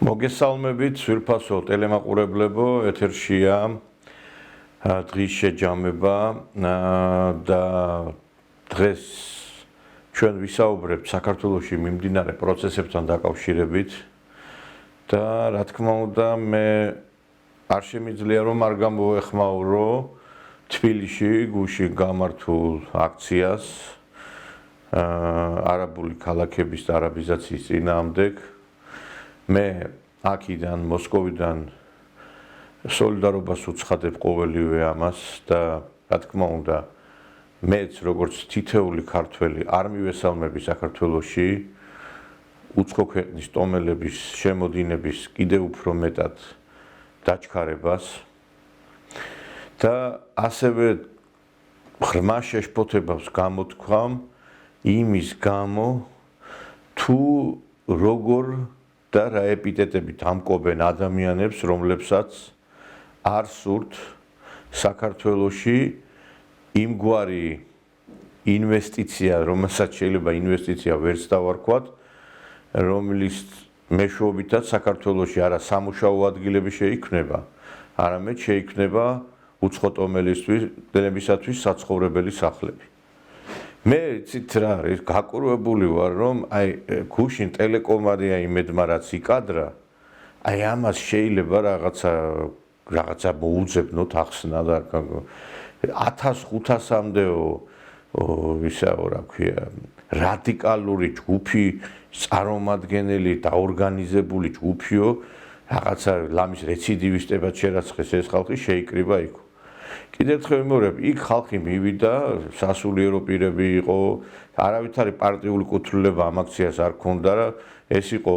მოგესალმებით, სვირფასო ტელემაყურებლებო, ეთერშია დღის შეჯამება და დღეს ჩვენ ვისაუბრებთ საქართველოში მიმდინარე პროცესებთან დაკავშირებით და რა თქმა უნდა მე არ შემიძლია რომ არ გამოვეხმაურო თბილისში გუშინ გამართულ აქციას არაბული ქალაქების და არაბიზაციის წინააღმდეგ მე აქედან მოსკოვიდან სოლიდარობას უცხადებ ყოველივე ამას და რა თქმა უნდა მეც როგორც თითეული ქართველი არ მივესალმები საქართველოში უცხო ქვეყნის ტომელების შემოდინების კიდევ უფრო მეტად დაჩქარებას და ასევე ღრმა შეშფოთებას გამოთქვამ იმის გამო თუ როგორ და რა ეპიტეტებით ამკობენ ადამიანებს, რომლებსაც არ სურთ საქართველოში იმგვარი ინვესტიცია, რომელსაც შეიძლება ინვესტიცია ვერც დავარქვათ, რომლის მეშვეობითაც საქართველოში არა სამუშაო ადგილები შეიქმნება, არამედ შეიქმნება უცხოტომელებისათვის საცხოვრებელი სახლები. მე ცით რა არის გაკურვებული ვარ რომ აი გუშინ ტელეკომადია იმედმა რაც იკადრა აი ამას შეიძლება რაღაცა მოუძებნოთ ახსნა და 1500-მდეო ისაო რა ქვია რადიკალური ჯგუფი წარმომადგენელი და ორგანიზებული ჯგუფიო რაღაცა ლამის რეციდივისტებად შერაცხეს ეს ხალხი შეიკრიბა იქ კიდევ ერთხელ ვიმეორებ, იქ ხალხი მივიდა, სასულიერო პირები იყო, არავითარი პარტიული კუთვნილება ამ აქციას არ ქონდა და ეს იყო,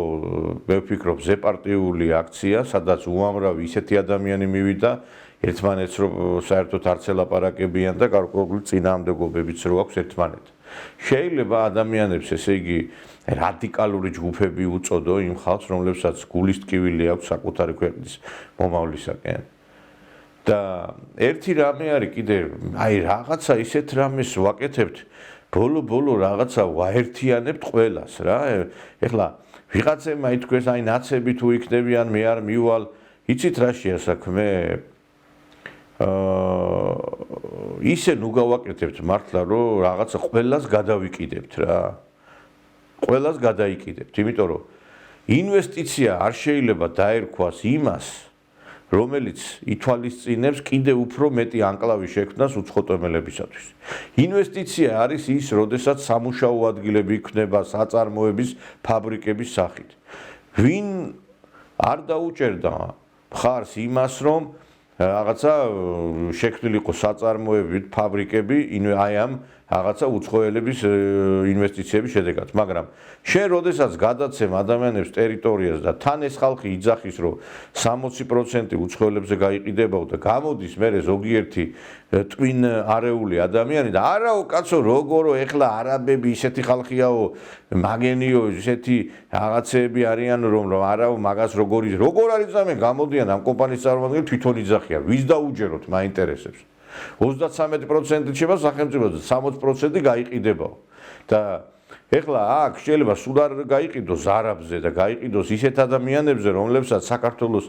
მე ვფიქრობ, ზეპარტიული აქცია, სადაც უამრავი ისეთი ადამიანი მივიდა, ერთმანეთს რომ საერთოდ არც ელაპარაკებიან და გარკვეული წინააღმდეგობებიც რო აქვს ერთმანეთთან. შეიძლება ადამიანებს, ესე იგი, რადიკალური ჯგუფები უწოდო იმ ხალხს, რომლებსაც გულის ტკივილი აქვს საკუთარი ქვეყნის მომავლისაკენ. და ერთი რამე არის კიდე აი რაღაცა ისეთ რამეს ვაკეთებთ ბოლო რაღაცა ვაერთიანებთ ყველას რა ეხლა ვიღაცებმა ითქვეს აი ნაცები თუ იქნებიან მე არ მივალ იცით რა შეასაქმე ისე ნუ გავაკეთებთ მართლა რომ რაღაცა ყველას გადავიკიდებთ რა ყველას გადაიკიდებთ იმიტომ რომ ინვესტიცია არ შეიძლება დაერქვას იმას რომელიც ითვალისწინებს კიდევ უფრო მეტი ანკლავი შექმნას უცხოტომელებისათვის. ინვესტიცია არის ის, როდესაც სამუშაო ადგილები იქნება საწარმოების ფაბრიკების სახით. ვინ არ დაუჭერდა მხარს იმას, რომ რაღაცა შექმნილიყო საწარმოები, ფაბრიკები, აი ამ რაღაცა უცხოელების ინვესტიციების შედეგად, მაგრამ შენ როდესაც გადაცემ ადამიანებს ტერიტორიას და თან ეს ხალხი იძახის, რომ 60% უცხოელებზე გაიყიდებაო და გამოდის მერე ზოგიერთი ტვინ არეული ადამიანი და არაო კაცო როგორო ეხლა არაბები ისეთი ხალხიაო მაგენიო ისეთი რაღაცეები არიან რომ არაო მაგას როგორ არის ზამენ გამოდიან ამ კომპანიის წარმომადგენლები თვითონ იძახიან ვის დაუჯეროთ მაინტერესებს 33% შეება სახელმწიფოზე 60% გაიყიდებაო და ეხლა აქ შეიძლება სულ არ გაიყიდოს არაბზე და გაიყიდოს ისეთ ადამიანებზე რომლებსაც საქართველოს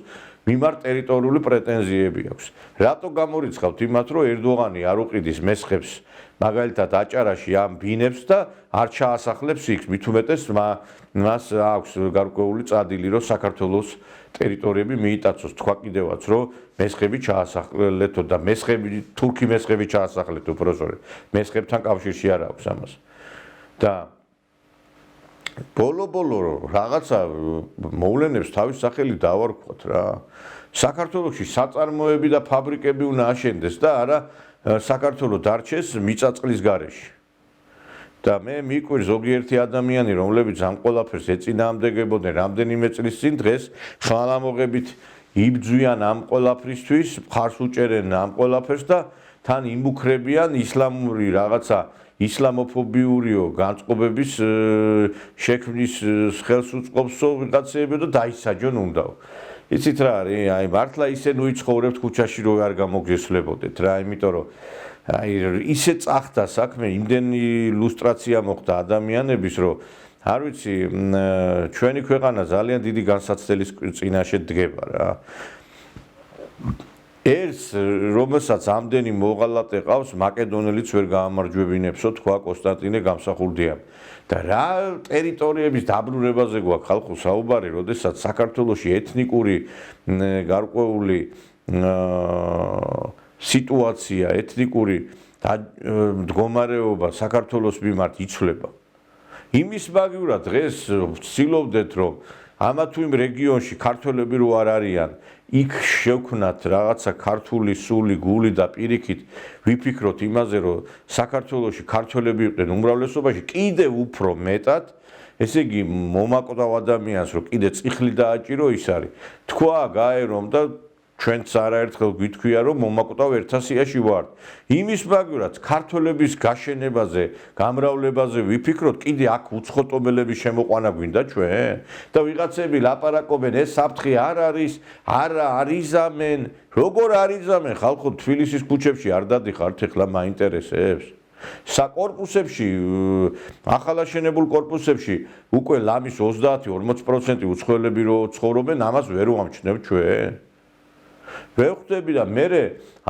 მიმართ ტერიტორიული პრეტენზიები აქვს რატო გამორიცხავთ იმათ რომ ერდოღანი არ უყიდის მესხებს მაგალითად აჭარაში ამ ბინებს და არ ჩაასახლებს იქ მით უმეტეს მას აქვს გარკვეული წადილი რომ საქართველოს ტერიტორიები მიიტაცოს თქვა კიდევაც რომ მესხები ჩაასახლეთო და თურქი მესხები ჩაასახლეთ უბრალოდ მესხებთან კავშირში არ აქვს ამას და ბოლო რაღაცა მოვლენებს თავის სახელი დავარქვათ რა საქართველოში საწარმოები და ფაბრიკები უნდა აშენდეს და არა საქართველოს დარჩეს მიწაწყლის გარეშე და მე მიკვირს ზოგიერთი ადამიანი რომლებიც ამ ყველაფერს ეწინააღმდეგებოდნენ რამდენიმე წლის წინ დღეს ხალამოღებით იბძვიან ამ ყველაფრისთვის მხარს უჭერენ ამ ყველაფერს და თან იმუქრებიან ისლამური რაღაცა ისლამოფობიურიო განწყობების შექმნის ხელს უწყობსო ვიღაცეებიო და დაისაჯონ უნდაო. იცით რა არის? აი მართლა ისე ნუ იცხოვრებთ ქუჩაში რომ არ გამოგესლებოდეთ რა, იმიტომ რომ აი ისე წახდა საქმე, იმდენი ილუსტრაცია მოხდა ადამიანების, რომ არ ვიცი, ჩვენი ქვეყანა ძალიან დიდი განსაცდელის წინაშე დგება რა. ეს რომელსაც ამდენი მოღალატე ყავს, მაკედონელიც ვერ გაამარჯვებინებსო, თქვა კონსტანტინე გამსახურდიამ. და რა ტერიტორიების დაბრუნებაზე გვაქვს ხალხო საუბარი, როდესაც საქართველოში ეთნიკური გარკვეული სიტუაცია, ეთნიკური მდგომარეობა საქართველოს მიმართ იცვლება. იმის მაგივრად დღეს ვცდილობდეთ, რომ ამა თუ იმ რეგიონში ქართველები რო არ არიან, იქ შევქნათ რაღაცა ქართული სული, გული და პირიქით ვიფიქროთ იმაზე, რომ საქართველოში ქართველები იყვნენ უმრავლესობაში, კიდევ უფრო მეტად, ესე იგი მომაკვდავ ადამიანს რომ კიდე წიხლი დააჭირო ის არის. თქვა გაერომ და ჩვენც არაერთხელ გვითქვია, რომ მომაკვდავ ერთასიაში ვართ. იმის მაგივრად ქართველების გაშენებაზე, გამრავლებაზე ვიფიქროთ, კიდე აქ უცხოტომელების შემოყვანა გვინდა ჩვენ? და ვიღაცები ლაპარაკობენ, ეს საფრთხე არ არის, არა არიზამენ. როგორ არიზამენ? ხალხო თბილისის ქუჩებში არ დადიხართ, ეხლა მაინტერესებს. საკორპუსებში, ახალაშენებულ კორპუსებში უკვე ლამის 30-40% უცხოელები რო ცხოვრობენ, ამას ვერ ვამჩნევ ჩვენ. ვეხვდები და მე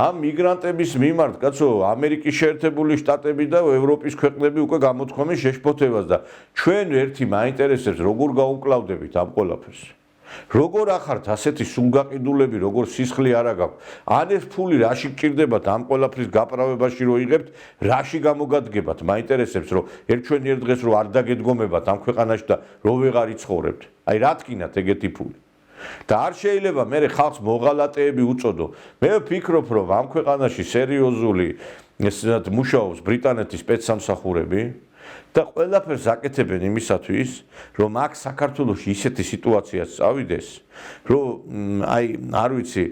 ამ მიგრანტების მიმართ, კაცო, ამერიკის შეერთებული შტატები და ევროპის ქვეყნები უკვე გამოთქვამენ შეშფოთებას და ჩვენ ერთი მაინტერესებს, როგორ გაუკლავდებით ამ ყველაფერს. როგორ ახართ ასეთი სულგაყიდულები, როგორ სისხლი არა გაქვთ. ან ეს ფული რაში გჭირდებათ ამ ყველაფრის გაправებაში რო იღებთ, რაში გამოგადგებათ, მაინტერესებს, რომ ჩვენ ერთ დღეს რო არ დაგედგომებათ ამ ქვეყანაში და რო ვეღარ იცხოვრებთ. აი რა თქინათ ეგეთი ფული. და არ შეიძლება მე ხალხს მოღალატეები უწოდო. მე ვფიქრობ, რომ ამ ქვეყანაში სერიოზული ესეთ მუშაობს ბრიტანეთის სპეცსამსახურები და ყველაფერს აკეთებენ იმისათვის, რომ აქ საქართველოში ისეთი სიტუაცია წავიდეს, რომ აი არ ვიცი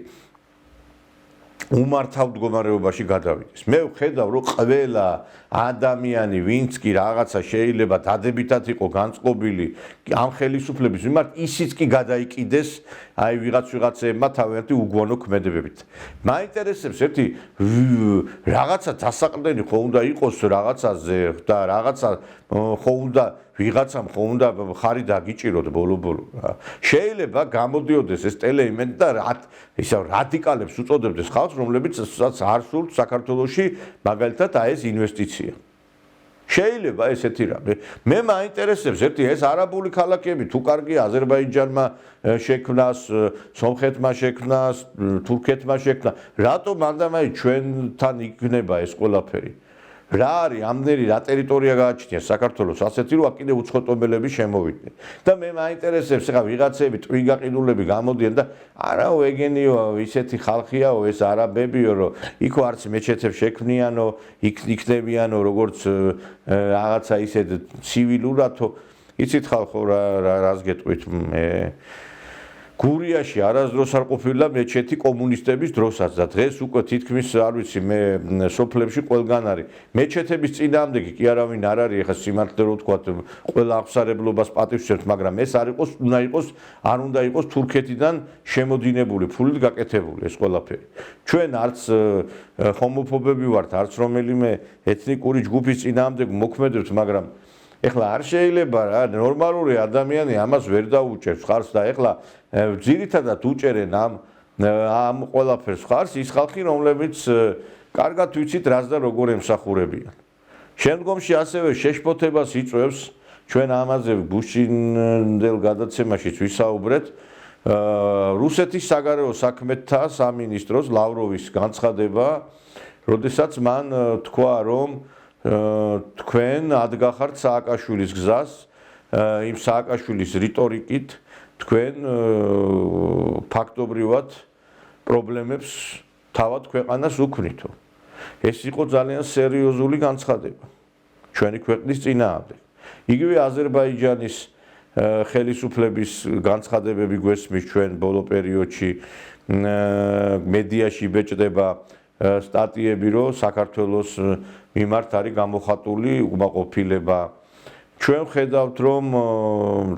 უმართავ მდგომარეობაში გადავიდეს. მე ვხედავ, რომ ყველა ადამიანი, ვინც კი რაღაცა შეიძლება დადებითად იყო განწყობილი ამ ხელისუფლების მიმართ, ისიც კი გადაიკიდეს აი ვიღაცებმა თავიანთი უგვანო ქმედებებით. მაინტერესებს ერთი რაღაცა დასაყრდენი ხო უნდა იყოს რაღაცაზე და რაღაცა ხო უნდა ვიღაცამ ხო უნდა ხარი დაგიჭიროთ ბოლო-ბოლო რა. შეიძლება გამოდიოდეს ეს ტელეიმენტ და ისა რადიკალებს უწოდებდეს ხალხს, რომლებიც არ სურთ საქართველოში მაგალითად აი ეს ინვესტიცია. შეიძლება ესეთი რამე. მე მაინტერესებს ერთი ეს არაბული ქალაქები თუ კარგია აზერბაიჯანმა შექმნას, სომხეთმა შექმნას, თურქეთმა შექმნა. რატომ ამდამაი ჩვენთან იქნება ეს ყველაფერი? რა არის ამდენი რა ტერიტორია გააჩნია საქართველოს ასეთი რომ აქ კიდე უცხოტომელები შემოვიდნენ. და მე მაინტერესებს ახლა ვიღაცები ტვინგაყიდულები გამოდიან და არაო ეგენიო ისეთი ხალხიაო ეს არაბებიო რომ იქო არც მეჩეთებს შექმნიანო, იქნებიანო როგორც რაღაცა ისეთ ცივილურათო. იცით ხალხო რას გეტყვით მე გურიაში არასდროს არ ყოფილა მეჩეთი კომუნისტების დროსაც და დღეს უკვე თითქმის არ ვიცი მე სოფლებში ყველგან არის. მეჩეთების წინააღმდეგი კი არავინ არ არის, ეხლა სიმართლე რო ვთქვათ, ყველა აღსარებლობას პატივს ვსვენთ, მაგრამ ეს არ იყოს, არ უნდა იყოს თურქეთიდან შემოდინებული, ფულით გაკეთებული ეს ყველაფერი. ჩვენ არც ჰომოფობები ვართ, არც რომელიმე ეთნიკური ჯგუფის წინააღმდეგ მოქმედებთ, მაგრამ ეხლა არ შეიძლება რა ნორმალური ადამიანი ამას ვერ დაუჭერს ხარს და ეხლა ძირითადად უჭერენ ამ ყველაფერს ხარს ის ხალხი რომლებიც კარგად ვიცით რას და როგორ ემსახურებიან. შემდგომში ასევე შეშფოთებას იწვევს ჩვენ ამაზე გუშინდელ გადაცემაშიც ვისაუბრეთ რუსეთის საგარეო საქმეთა სამინისტროს ლავროვის განცხადება, როდესაც მან თქვა რომ თქვენ ადგახართ სააკაშვილის გზას, იმ სააკაშვილის რიტორიკით თქვენ ფაქტობრივად პრობლემებს თავად ქვეყანას უქმნითო. ეს იყო ძალიან სერიოზული განცხადება ჩვენი ქვეყნის წინააღმდეგ. იგივე აზერბაიჯანის ხელისუფლების განცხადებები გვესმის ჩვენ ბოლო პერიოდში მედიაში იბეჭდება სტატიები, რომ საქართველოს მიმართ არის გამოხატული უკმაყოფილება. ჩვენ ხედავთ, რომ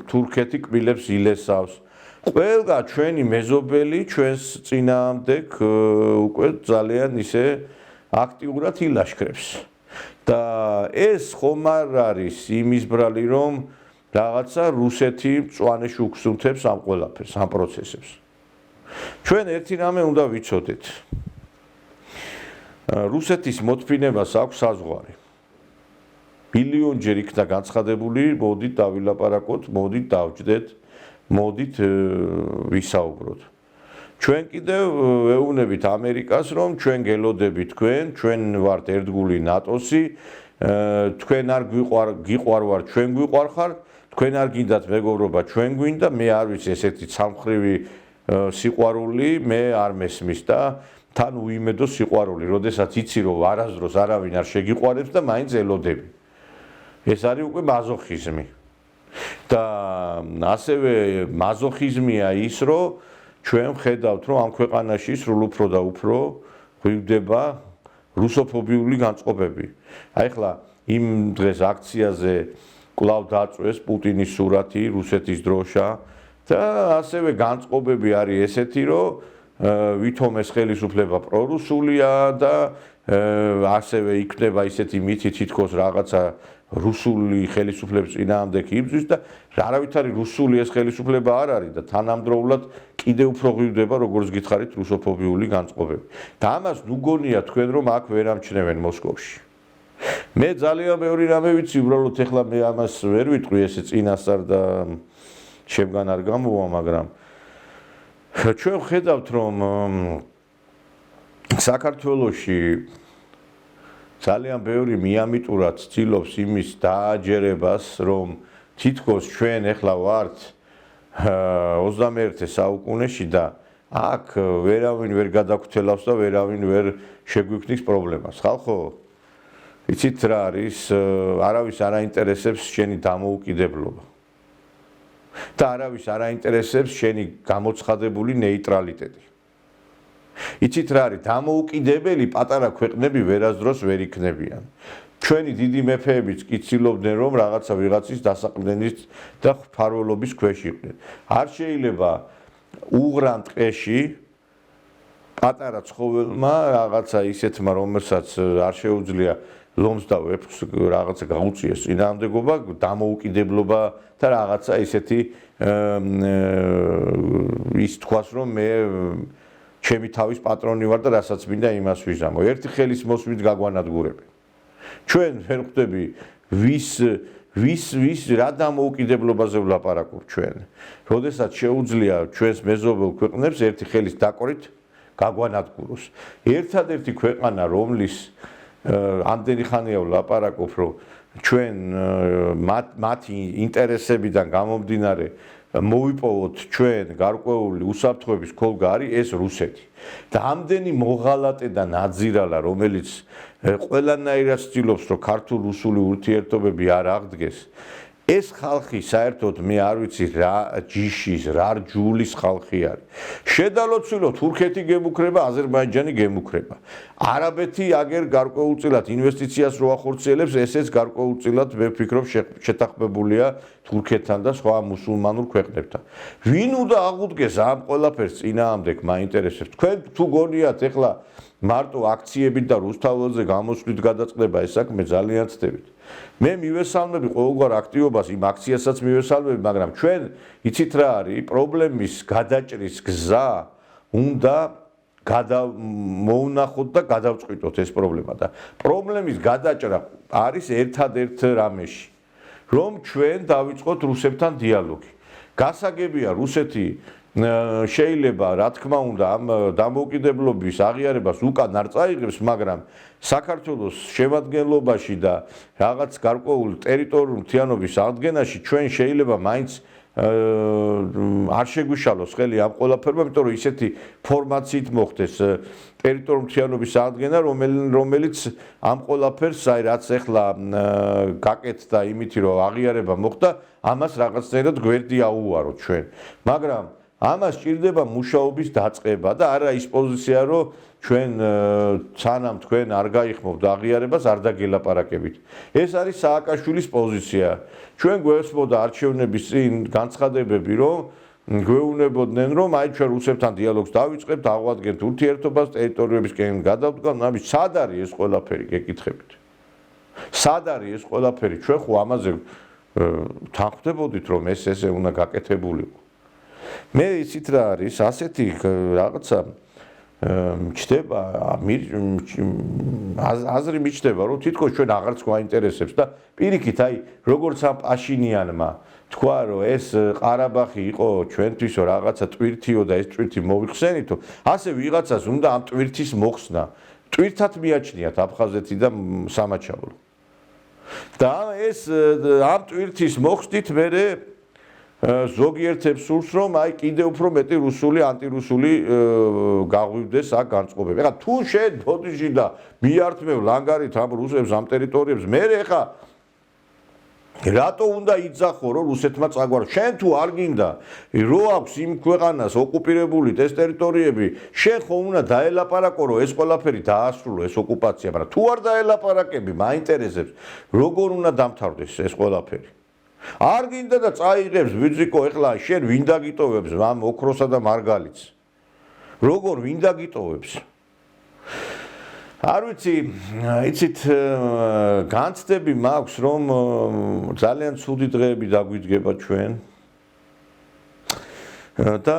თურქეთი კბილებს ილესავს. ყველგა ჩვენი მეზობელი ჩვენს წინააღმდეგ უკვე ძალიან ისე აქტიურად ილაშქრებს. და ეს ხომ არ არის იმის ბრალი, რომ რაღაცა რუსეთი მწვანეში უგზუნთებს ამ ყველაფერს, ამ პროცესებს. ჩვენ ერთი რამე უნდა ვიცოდეთ. რუსეთის მოთფინებას აქვს საზღვარი. მილიონჯერ იქნა განცხადებული, მოდით დავილაპარაკოთ, მოდით დავჯდეთ, მოდით ვისაუბროთ. ჩვენ კიდევ ვეუბნებით ამერიკას, რომ ჩვენ გელოდებით თქვენ, ჩვენ ვართ ერთგული ნატოსი, თქვენ არ გიყვარვართ, ჩვენ გვიყვარხართ, თქვენ არ გინდათ მეგობრობა, ჩვენ გვინდა, მე არ ვიცი ესეთი სამხრივი სიყვარული, მე არ მესმის და თან უიმედო სიყვარული, როდესაც იცი რომ არასდროს არავინ არ შეგიყვარებს და მაინც ელოდები. ეს არის უკვე მაზოხიზმი. და ასევე მაზოხიზმია ის, რომ ჩვენ ვხედავთ, რომ ამ ქვეყანაში სრულ უფრო და უფრო გვხვდება რუსოფობიული განწყობები. აი ხლა იმ დღეს აქციაზე კვლავ დაწვეს პუტინის სურათი, რუსეთის დროშა და ასევე განწყობები არის ესეთი, რომ ვითომ ეს ხელისუფლება პრორუსულია და ასევე იქნება ისეთი მითი თითქოს რაღაცა რუსული ხელისუფლების წინააღმდეგ იბრძვის და არავითარი რუსული ეს ხელისუფლება არ არის და თანამდროულად კიდევ უფრო ღვივდება როგორც გითხარით რუსოფობიული განწყობები. და ამას ნუ გონია თქვენ რომ აქ ვერ ამჩნევენ მოსკოვში. მე ძალიან ბევრი რამე ვიცი, უბრალოდ ეხლა მე ამას ვერ ვიტყვი, ესე წინასწარ და შემგან არ გამოვა, მაგრამ ჩვენ ვხედავთ რომ საქართველოში ძალიან ბევრი მიამიტურად ცდილობს იმის დააჯერებას, რომ თითქოს ჩვენ ეხლა ვართ 21 საუკუნეში და აქ ვერავინ ვერ გადაგვრთელავს და ვერავინ ვერ შეგვიქმნის პრობლემას. ხალხო, იცით რა არის, არავის არ აინტერესებს შენი დამოუკიდებლობა. და არავის არ აინტერესებს შენი გამოცხადებული ნეიტრალიტეტი. იცით რა არის, დამოუკიდებელი პატარა ქვეყნები ვერასდროს ვერ იქნებიან. ჩვენი დიდი მეფეებიც კი ცდილობდნენ რომ რაღაცა ვიღაცის დასაყრდენის და მფარველობის ქვეშ იყვნენ. არ შეიძლება უღრან ტყეში პატარა ცხოველმა რაღაცა ისეთმა, რომელსაც არ შეუძლია ლომს და ვეფხს რაღაცა გაუწიეს წინააღმდეგობა, დამოუკიდებლობა და რაღაცა ისეთი ის თქვას რომ მე ჩემი თავის პატრონი ვარ და რასაც მინდა იმას ვიზამო. ერთი ხელის მოსვლით გაგვანადგურებენ. ჩვენ ვერ ხვდები ვის რა დამოუკიდებლობაზე ვლაპარაკობ ჩვენ. როდესაც შეუძლია ჩვენს მეზობელ ქვეყნებს ერთი ხელის დაკვრით გაგვანადგუროს. ერთადერთი ქვეყანა, რომლის ამდენი ხანია ვლაპარაკობ, რომ ჩვენ მათი ინტერესებიდან გამომდინარე მოვიპოვოთ ჩვენ გარკვეული უსაფრთხოების ქოლგა არის ეს რუსეთი. და ამდენი მოღალატე და ნაძირალა, რომელიც ყველანაირად ცდილობს, რომ ქართულ-რუსული ურთიერთობები არ აღდგეს, ეს ხალხი საერთოდ მე არ ვიცი რა ჯიშის, რა რჯულის ხალხი არის. შედალოცვილო თურქეთი გემუქრება, აზერბაიჯანი გემუქრება. არაბეთი აგერ გარკვეულწილად ინვესტიციას რო ახორციელებს, ესეც გარკვეულწილად მე ვფიქრობ შეთანხმებულია თურქეთთან და სხვა მუსულმანურ ქვეყნებთან. ვინ უნდა აღუდგეს ამ ყველაფერს წინააღმდეგ მაინტერესებს? თქვენ თუ გონიათ ეხლა მარტო აქციებით და რუსთაველზე გამოსვლით გადაწყდება ეს საქმე, ძალიან ცდებით. მე მივესალმები ყოველგვარ აქტივობას, იმ აქციასაც მივესალმები, მაგრამ ჩვენ იცით რა არის, პრობლემის გადაჭრის გზა უნდა მოვნახოთ და გადავწყვიტოთ ეს პრობლემა და პრობლემის გადაჭრა არის ერთადერთ რამეში, რომ ჩვენ დავიწყოთ რუსებთან დიალოგი. გასაგებია რუსეთი შეიძლება რა თქმა უნდა ამ დამოუკიდებლობის აღიარებას უკან არ წაიღებს, მაგრამ საქართველოს შემადგენლობაში და რაღაც გარკვეულ ტერიტორიულ მთლიანობის აღდგენაში ჩვენ შეიძლება მაინც არ შეგვიშალოს ხელი ამ ყველაფერმა, იმიტომ რომ ისეთი ფორმაციით მოხდეს ტერიტორიულ მთლიანობის აღდგენა, რომელიც ამ ყველაფერს, აი რაც ეხლა გაკეთდა იმითი რომ აღიარება მოხდა, ამას რაღაცნაირად გვერდი აუვაროთ ჩვენ. მაგრამ ამას ჭირდება მუშაობის დაწყება და არა ის პოზიცია, რომ ჩვენ სანამ თქვენ არ გაიხმობთ აღიარებას, არ დაგელაპარაკებით. ეს არის სააკაშვილის პოზიცია. ჩვენ გვესმოდა არჩევნების წინ განცხადებები, რომ გვეუბნებოდნენ რომ აი ჩვენ რუსებთან დიალოგს დავიწყებთ, აღვადგენთ ურთიერთობას, ტერიტორიებისკენ გადავდგავთ, ნაბი სად არის ეს ყველაფერი გეკითხებით? სად არის ეს ყველაფერი? ჩვენ ხო ამაზე თანხმდებოდით რომ ესე უნდა გაკეთებულიყო. მე იცით რა არის, ასეთი რაღაცა ჩდება, აზრი მიჩნდება რომ თითქოს ჩვენ აღარც გვაინტერესებს და პირიქით აი როგორც ამ პაშინიანმა თქვა რომ ეს ყარაბაღი იყო ჩვენთვისო რაღაცა ტვირთიო და ეს ტვირთი მოვიხსენითო, ასე ვიღაცას უნდა ამ ტვირთის მოხსნა. ტვირთად მიაჩნიათ აფხაზეთი და სამაჩაბლო. და ეს ამ ტვირთის მოხსნით მერე ზოგიერთებს სურს რომ აი კიდევ უფრო მეტი რუსული ანტირუსული გაღვივდეს აქ განწყობები. ეხლა თუ შენ ბოდიში და მიართმევ ლანგარით ამ რუსებს ამ ტერიტორიებს, მე ეხლა რატო უნდა იძახო რომ რუსეთმა წაგვარო? შენ თუ არ გინდა რო აქვს იმ ქვეყანას ოკუპირებული ეს ტერიტორიები, შენ ხო უნდა დაელაპარაკო რომ ეს ყველაფერი დაასრულო ეს ოკუპაცია, მაგრამ თუ არ დაელაპარაკები, მაინტერესებს როგორ უნდა დამთავრდეს ეს ყველაფერი. არ გინდა და წაიღებს ვიძიკო ეხლა შენ ვინ დაგიტოვებს ამ ოქროსა და მარგალიტს? როგორ ვინ დაგიტოვებს? არ ვიცი, იცით განცდები მაქვს რომ ძალიან ცუდი დღეები დაგვიდგება ჩვენ. და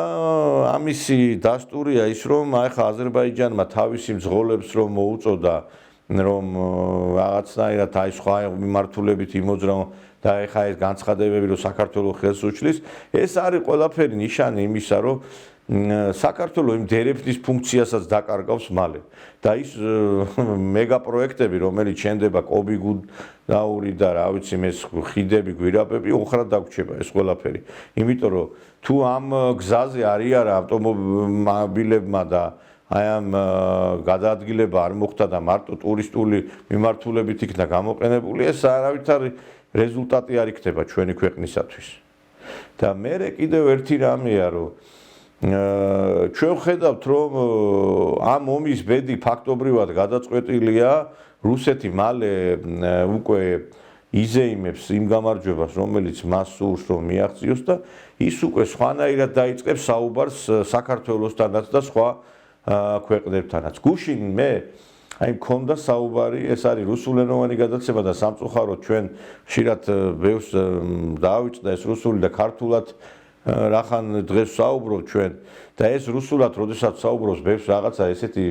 ამისი დასტურია ის რომ აი ხა აზერბაიჯანმა თავისი მძღოლებს რომ მოუწოდა რომ რაღაცნაირად აი სხვა მიმართულებით იმოძრა და ეხა ეს განცხადებები რომ საქართველოს ხელს უჩლის, ეს არის ყველაფერი ნიშანი იმისა რომ საქართველოს იმ დერეფნის ფუნქციასაც დაკარგავს მალე და ის მეგაპროექტები რომელიც შენდება კობიგუდაური და რა ვიცი მე ხიდები გვირაბები უხრად დაგვრჩება ეს ყველაფერი იმიტომ რომ თუ ამ გზაზე არის არა ავტომობილებმა და აი ამ გადაადგილება არ მოხდა და მარტო ტურისტული მიმართულებით იქნა გამოყენებული ეს არავითარი რეზულტატი არ იქნება ჩვენი ქვეყნისათვის და მე კიდევ ერთი რამეა რომ ჩვენ ხედავთ რომ ამ ომის ბედი ფაქტობრივად გადაწყვეტილია რუსეთი მალე უკვე იზეიმებს იმ გამარჯვებას რომელიც მას სურს რომ მიაღწიოს და ის უკვე სხვანაირად დაიწყებს საუბარს საქართველოსთანაც და სხვა ქვეყნებთანაც გუშინ მე აი მქონდა საუბარი ეს არის რუსულენოვანი გადაცემა და სამწუხაროდ ჩვენ ხშირად ბევრს დაავიწყდა ეს რუსული და ქართულად რახან დღეს საუბრობ ჩვენ და ეს რუსულად როდესაც საუბრობს ბევრს რაღაცა ესეთი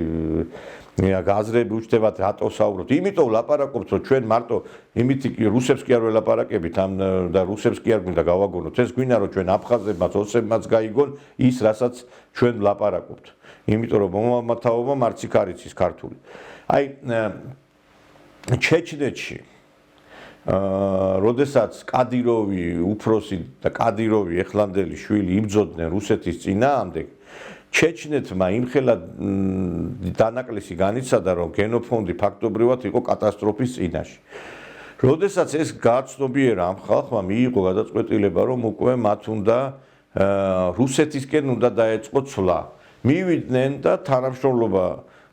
გაზრები უჩნდებათ რატო საუბრობთ იმიტომ ლაპარაკობთ რომ ჩვენ მარტო იმით რუსებს კი არ ველაპარაკებით ამ და რუსებს კი არ გვინდა გავაგონოთ ეს გვინდა რომ ჩვენ აფხაზებმაც ოსებმაც გაიგონ ის რასაც ჩვენ ლაპარაკობთ იმიტომ რომ მომამათაობა მარც იქ არ იცის ქართული აი ჩეჩნეთში როდესაც კადიროვი უფროსი და კადიროვი ეხლანდელი შვილი იბრძოდნენ რუსეთის წინააღმდეგ ჩეჩნეთმა იმხელა დანაკლისი განიცადა რომ გენოფონდი ფაქტობრივად იყო კატასტროფის წინაშე როდესაც ეს გააცნობიერა ამ ხალხმა მიიღო გადაწყვეტილება რომ უკვე მათ უნდა რუსეთისკენ უნდა დაეწყო ცვლა მივიდნენ და თანამშრომლობა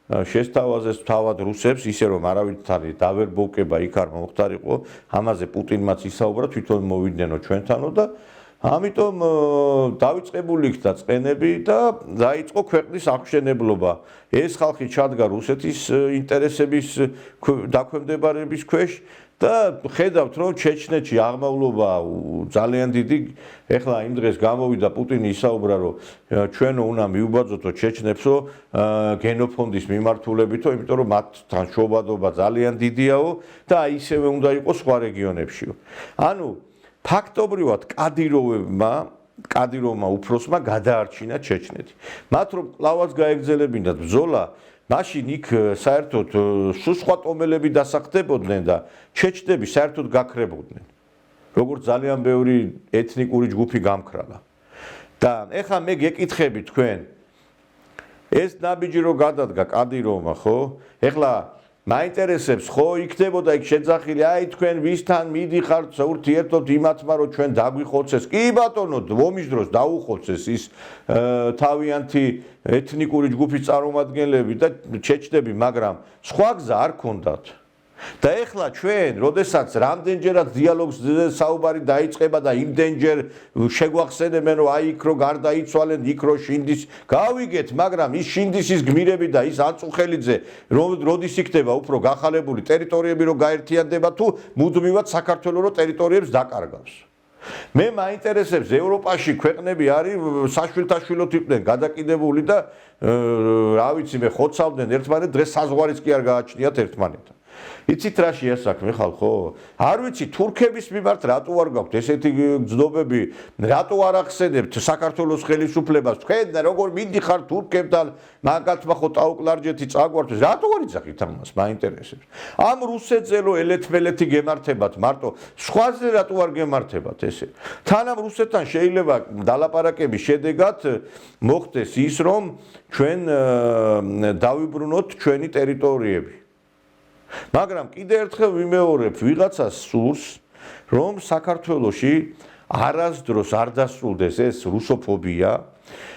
შესთავაზეს თავად რუსებს ისე რომ არავითარი დავერბოვკება იქ არ მოხდარიყო ამაზე პუტინმაც ისაუბრა თვითონ მოვიდნენო ჩვენთანო და ამიტომ დავიწყებული იქნა წყენები და დაიწყო ქვეყნის აღშენებლობა ეს ხალხი ჩადგა რუსეთის ინტერესების დაქვემდებარების ქვეშ და ხედავთ რომ ჩეჩნეთში აღმავლობა ძალიან დიდი ეხლა იმ დღეს გამოვიდა პუტინი ისაუბრა რომ ჩვენო უნდა მიუბაძოთო ჩეჩნებსო გენოფონდის მიმართულებითო იმიტომ რომ მათთან შობადობა ძალიან დიდიაო და ისევე უნდა იყოს სხვა რეგიონებშიო ანუ ფაქტობრივად კადიროვმა უფროსმა გადაარჩინა ჩეჩნეთი მათ რომ კლავაც გაეგზელებინათ ბრძოლა მაშინ იქ საერთოდ სხვა ტომელები დასახდებოდნენ და ჩეჩნები საერთოდ გაქრებოდნენ როგორც ძალიან ბევრი ეთნიკური ჯგუფი გამქრალა და ეხლა მე გეკითხები თქვენ ეს ნაბიჯი რო გადადგა კადიროვმა ხო ეხლა მაინტერესებს ხო იქნებოდა იქ შეძახილი აი თქვენ ვისთან მიდიხართ ურთიერთობთ იმათმა რომ ჩვენ დაგვიხოცეს კი ბატონო ომის დროს დაუხოცეს ის თავიანთი ეთნიკური ჯგუფის წარმომადგენლები და ჩეჩნები მაგრამ სხვა გზა არ ქონდათ და ეხლა ჩვენ, როდესაც რამდენჯერაც დიალოგზე საუბარი დაიწყება და იმდენჯერ შეგვახსენებენ, რომ აი იქ რო გარდაიცვალენ, იქ რო შინდის, გავიგეთ, მაგრამ ის შინდისის გმირები და ის აწუხელიძე, როდის იქნება უფრო გახალებული ტერიტორიები რო გაერთიანდება თუ მუდმივად საქართველოს რო ტერიტორიებს დაკარგავს. მე მაინტერესებს ევროპაში ქვეყნები არის საშვილთაშვილოდ იყვნენ გადაკიდებული და რა ვიცი მე ხოცავდნენ ერთმანეთს დღეს საზღვარიც კი არ გააჩნიათ ერთმანეთთან. იცით რა შეასაქმე ხალხო? არ ვიცი თურქების მიმართ რატო არ გაქვთ ესეთი გზნობები, რატო არ ახსენებთ საქართველოს ხელისუფლებას, თქვენ როგორ მიდიხარ თურქებთან, მაგათმა ხო ტაუკლარჯეთი წაგვართვის, რატო არ იძახით ამას, მაინტერესებს. ამ რუსეთზე რო ელეთმელეთი გემართებათ მარტო, სხვაზე რატო არ გემართებათ ესე? თან ამ რუსეთთან შეიძლება დალაპარაკების შედეგად მოხდეს ის, რომ ჩვენ დავიბრუნოთ ჩვენი ტერიტორიები. მაგრამ კიდე ერთხელ ვიმეორებ ვიღაცას სურს, რომ საქართველოში არასდროს არ დასრულდეს ეს რუსოფობია,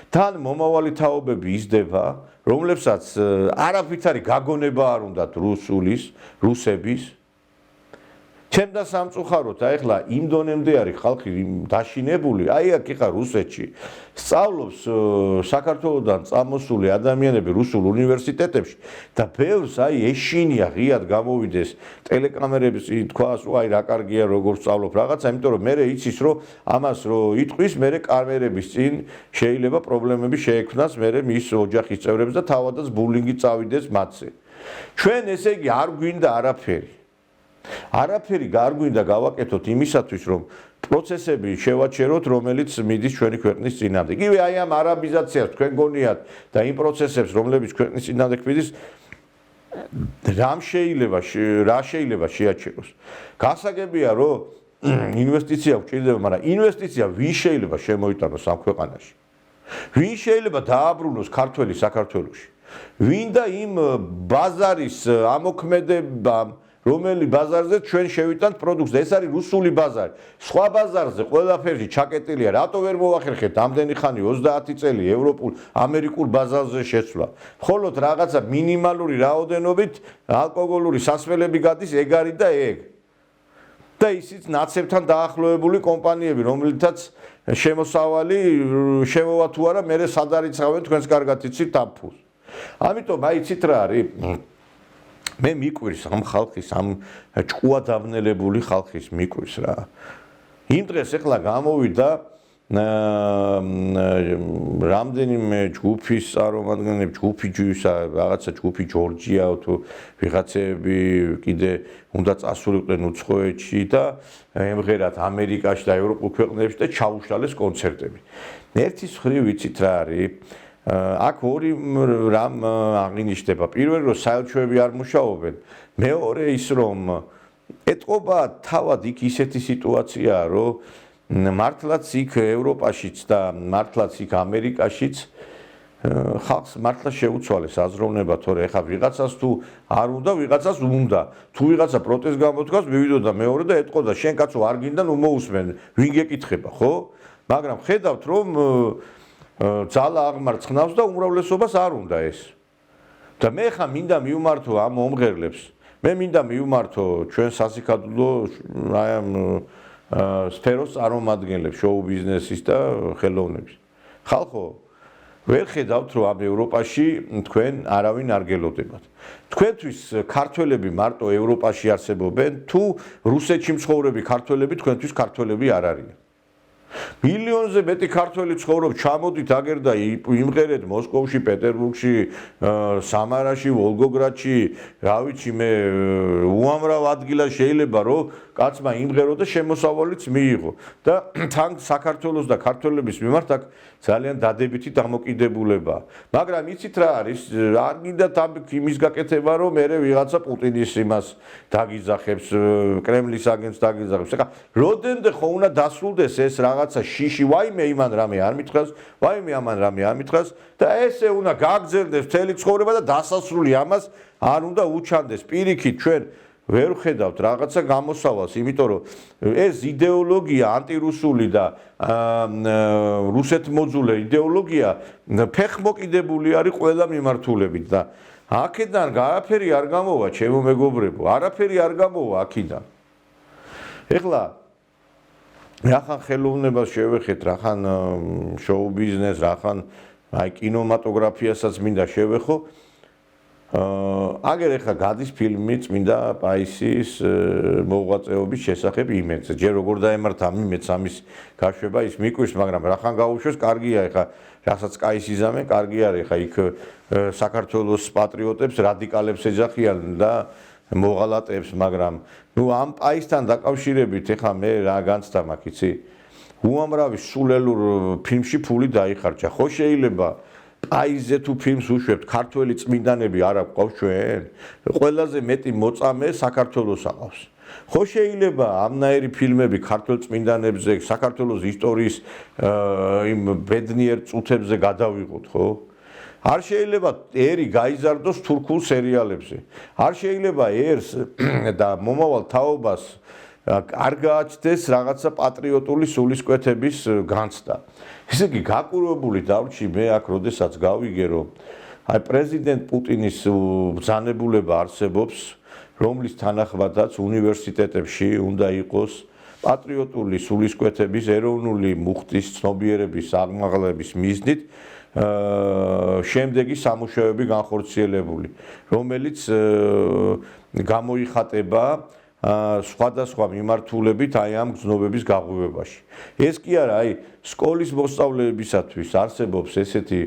თან მომავალი თაობები იზრდება, რომლებსაც არაფრით არის გაგონება არ უნდათ რუსების. ჩემ და სამწუხაროდ ახლა იმ დონემდე არის ხალხი დაშინებული, აი აქ ხარ რუსეთში. სწავლობს საქართველოსდან წამოსული ადამიანები რუსულ უნივერსიტეტებში და ბევრს აი ეშინია ღიად გამოვიდეს ტელეკამერების თქვას, აი რა კარგია როგორ სწავლობ რაღაცა, იმიტომ რომ მე იცის რომ ამას რო იტყვის, მე კამერების წინ შეიძლება პრობლემები შეექმნას მე მის ოჯახის წევრებს და თავადაც ბულინგი წავიდეს მათზე. ჩვენ ესე იგი არ გვინდა არაფერი. არაფერი არ გვინდა გავაკეთოთ იმისათვის, რომ პროცესები შევაჩეროთ, რომელიც მიდის ჩვენი ქვეყნის წინამდე. იგივე აი ამ არაბიზაციას თქვენ გონიათ და იმ პროცესებს, რომლებიც ქვეყნის წინამდე მიდის, რა შეიძლება შეაჩეროს. გასაგებია, რომ ინვესტიცია გვჭირდება, მაგრამ ინვესტიცია ვინ შეიძლება შემოიტანოს ამ ქვეყანაში? ვინ შეიძლება დააბრუნოს ქართველი საქართველოში? ვინ და იმ ბაზარის ამოქმედებამ რომელი ბაზარზე ჩვენ შევიტანთ პროდუქტს, ეს არის რუსული ბაზარი. სხვა ბაზარზე ყველაფერი ჩაკეტილია, რატო ვერ მოახერხეთ ამდენი ხანი 30 წელი ევროპულ, ამერიკულ ბაზარზე შეცვლა. მხოლოდ რაღაცა მინიმალური რაოდენობით ალკოგოლური სასმელები გადის ეგ არის და ეგ. და ისიც ნაცებთან დაახლოებული კომპანიები, რომელთაც შემოსავალი შემოვა თუ არა, მე სად არიცავენ თქვენს კარგად იცით ამ ფულს. ამიტომ აი იცით რა არის მე მიკვირს ამ ხალხის, ამ ჭკუა დავნელებული ხალხის მიკვირს რა. იმ დღეს ეხლა გამოვიდა რამდენიმე ჯგუფის წარმომადგენლები, ჯგუფი რაღაცა ჯგუფი ჯორჯიაო თუ ვიღაცები კიდე უნდა წასულიყვნენ უცხოეთში და ემღერათ ამერიკაში და ევროპულ ქვეყნებში და ჩაუშალეს კონცერტები. ერთის მხრივ ვიცით რა არის აქ ორი რამ აღინიშნება. პირველი რომ საელჩოები არ მუშაობენ, მეორე ის რომ ეტყობა თავად იქ ისეთი სიტუაციაა, რომ მართლაც იქ ევროპაშიც და მართლაც იქ ამერიკაშიც ხალხს მართლა შეუცვალეს აზროვნება, თორე ეხა ვიღაცას თუ არ უნდა, ვიღაცას უნდა. თუ ვიღაცა პროტესტს გამოთქვას, მივიდოდა მეორე და ეტყოდა შენ კაცო არ გინდა ნუ მოусმენ, ვინ გეკითხება, ხო? მაგრამ ხედავთ რომ ძალა აღმარცხნავს და უმრავლესობას არ უნდა ეს. და მე ხა მინდა მივმართო ამ მომღერლებს. მე მინდა მივმართო ჩვენ სასიკადულო აი ამ სფეროს წარმომადგენლებს, შოუ ბიზნესის და ხელოვნების. ხალხო, ვერ ხედავთ რომ ამ ევროპაში თქვენ არავინ არ გელოდებათ. თქვენთვის ქართველები მარტო ევროპაში არსებობენ, თუ რუსეთში მცხოვრები ქართველები თქვენთვის ქართველები არ არიან. მილიონზე მეტი ქართველი ცხოვრობს, ჩამოდით აგერ და იმღერეთ მოსკოვში, პეტერბურგში, სამარაში, ვოლგოგრადში, რა ვიცი მე, უამრავ ადგილას შეიძლება რომ კაცმა იმღერო და შემოსავალიც მიიღო. და თან საქართველოს და ქართველების მიმართ აქ ძალიან დადებითი დამოკიდებულება. მაგრამ იცით რა არის, არ გინდათ იმის გაკეთება, რომ მე ვიღაცა პუტინის იმას დაგიძახებს, კრემლის აგენტს დაგიძახებს. ეხლა როდენდე ხო უნდა დასრულდეს ეს რაღაცა შიში, ვაიმე იმან რამე არ მითხრას, ვაიმე ამან რამე არ მითხრას და ესე უნდა გაგრძელდეს მთელი ცხოვრება და დასასრული ამას არ უნდა უჩანდეს. პირიქით ჩვენ ვერ ხედავთ რაღაცა გამოსავალს, იმიტომ რომ ეს იდეოლოგია ანტირუსული და რუსეთმოძულე იდეოლოგია ფეხმოკიდებული არის ყველა მიმართულებით და აქედან არაფერი არ გამოვა, ჩემო მეგობრებო, არაფერი არ გამოვა აქედან. ეხლა რახან ხელოვნებას შევეხეთ, რახან შოუ ბიზნეს, რახან აი კინემატოგრაფიასაც მინდა შევეხო. აგერ ეხლა გადის ფილმი წმინდა პაისის მოღვაწეობის შესახებ იმედზე. ჯერ როგორ დაემართა იმედს ამის გაშვება ის მიკვირს, მაგრამ რახან გაუშვეს, კარგია ეხლა რასაც კაის იზამენ, კარგი არის ეხლა იქ საქართველოს პატრიოტებს, რადიკალებს ეძახიან და მოღალატებს, მაგრამ ნუ ამ პაისთან დაკავშირებით ეხლა მე რა განცდა მაქვს, იცი? უამრავი სულელურ ფილმში ფული დაიხარჯა. ხო შეიძლება პაისზე თუ ფილმს უშვებთ, ქართველი წმინდანები არ აქვს ჩვენ? ყველაზე მეტი მოწამე საქართველოს აყავს. ხო შეიძლება ამნაირი ფილმები ქართულ წმინდანებზე, საქართველოს ისტორიის იმ ბედნიერ წუთებზე გადავიღოთ, ხო? არ შეიძლება ერი გაიზარდოს თურქულ სერიალებზე. არ შეიძლება ერს და მომავალ თაობას არ გააჩნდეს რაღაცა პატრიოტული სულისკვეთების განცდა. ესე იგი გაკურვებული დავრჩი მე აქ, როდესაც გავიგე, რომ აი პრეზიდენტ პუტინის ბრძანებულება არსებობს, რომლის თანახმადაც უნივერსიტეტებში უნდა იყოს პატრიოტული სულისკვეთების ეროვნული მუხტის ცნობიერების აღმაღლების მიზნით შემდეგი სამუშაოები განხორციელებული, რომელიც გამოიხატება სხვადასხვა მიმართულებით აი ამ გზნობების გაღვივებაში. ეს კი არა, აი სკოლის მოსწავლეებისათვის არსებობს ესეთი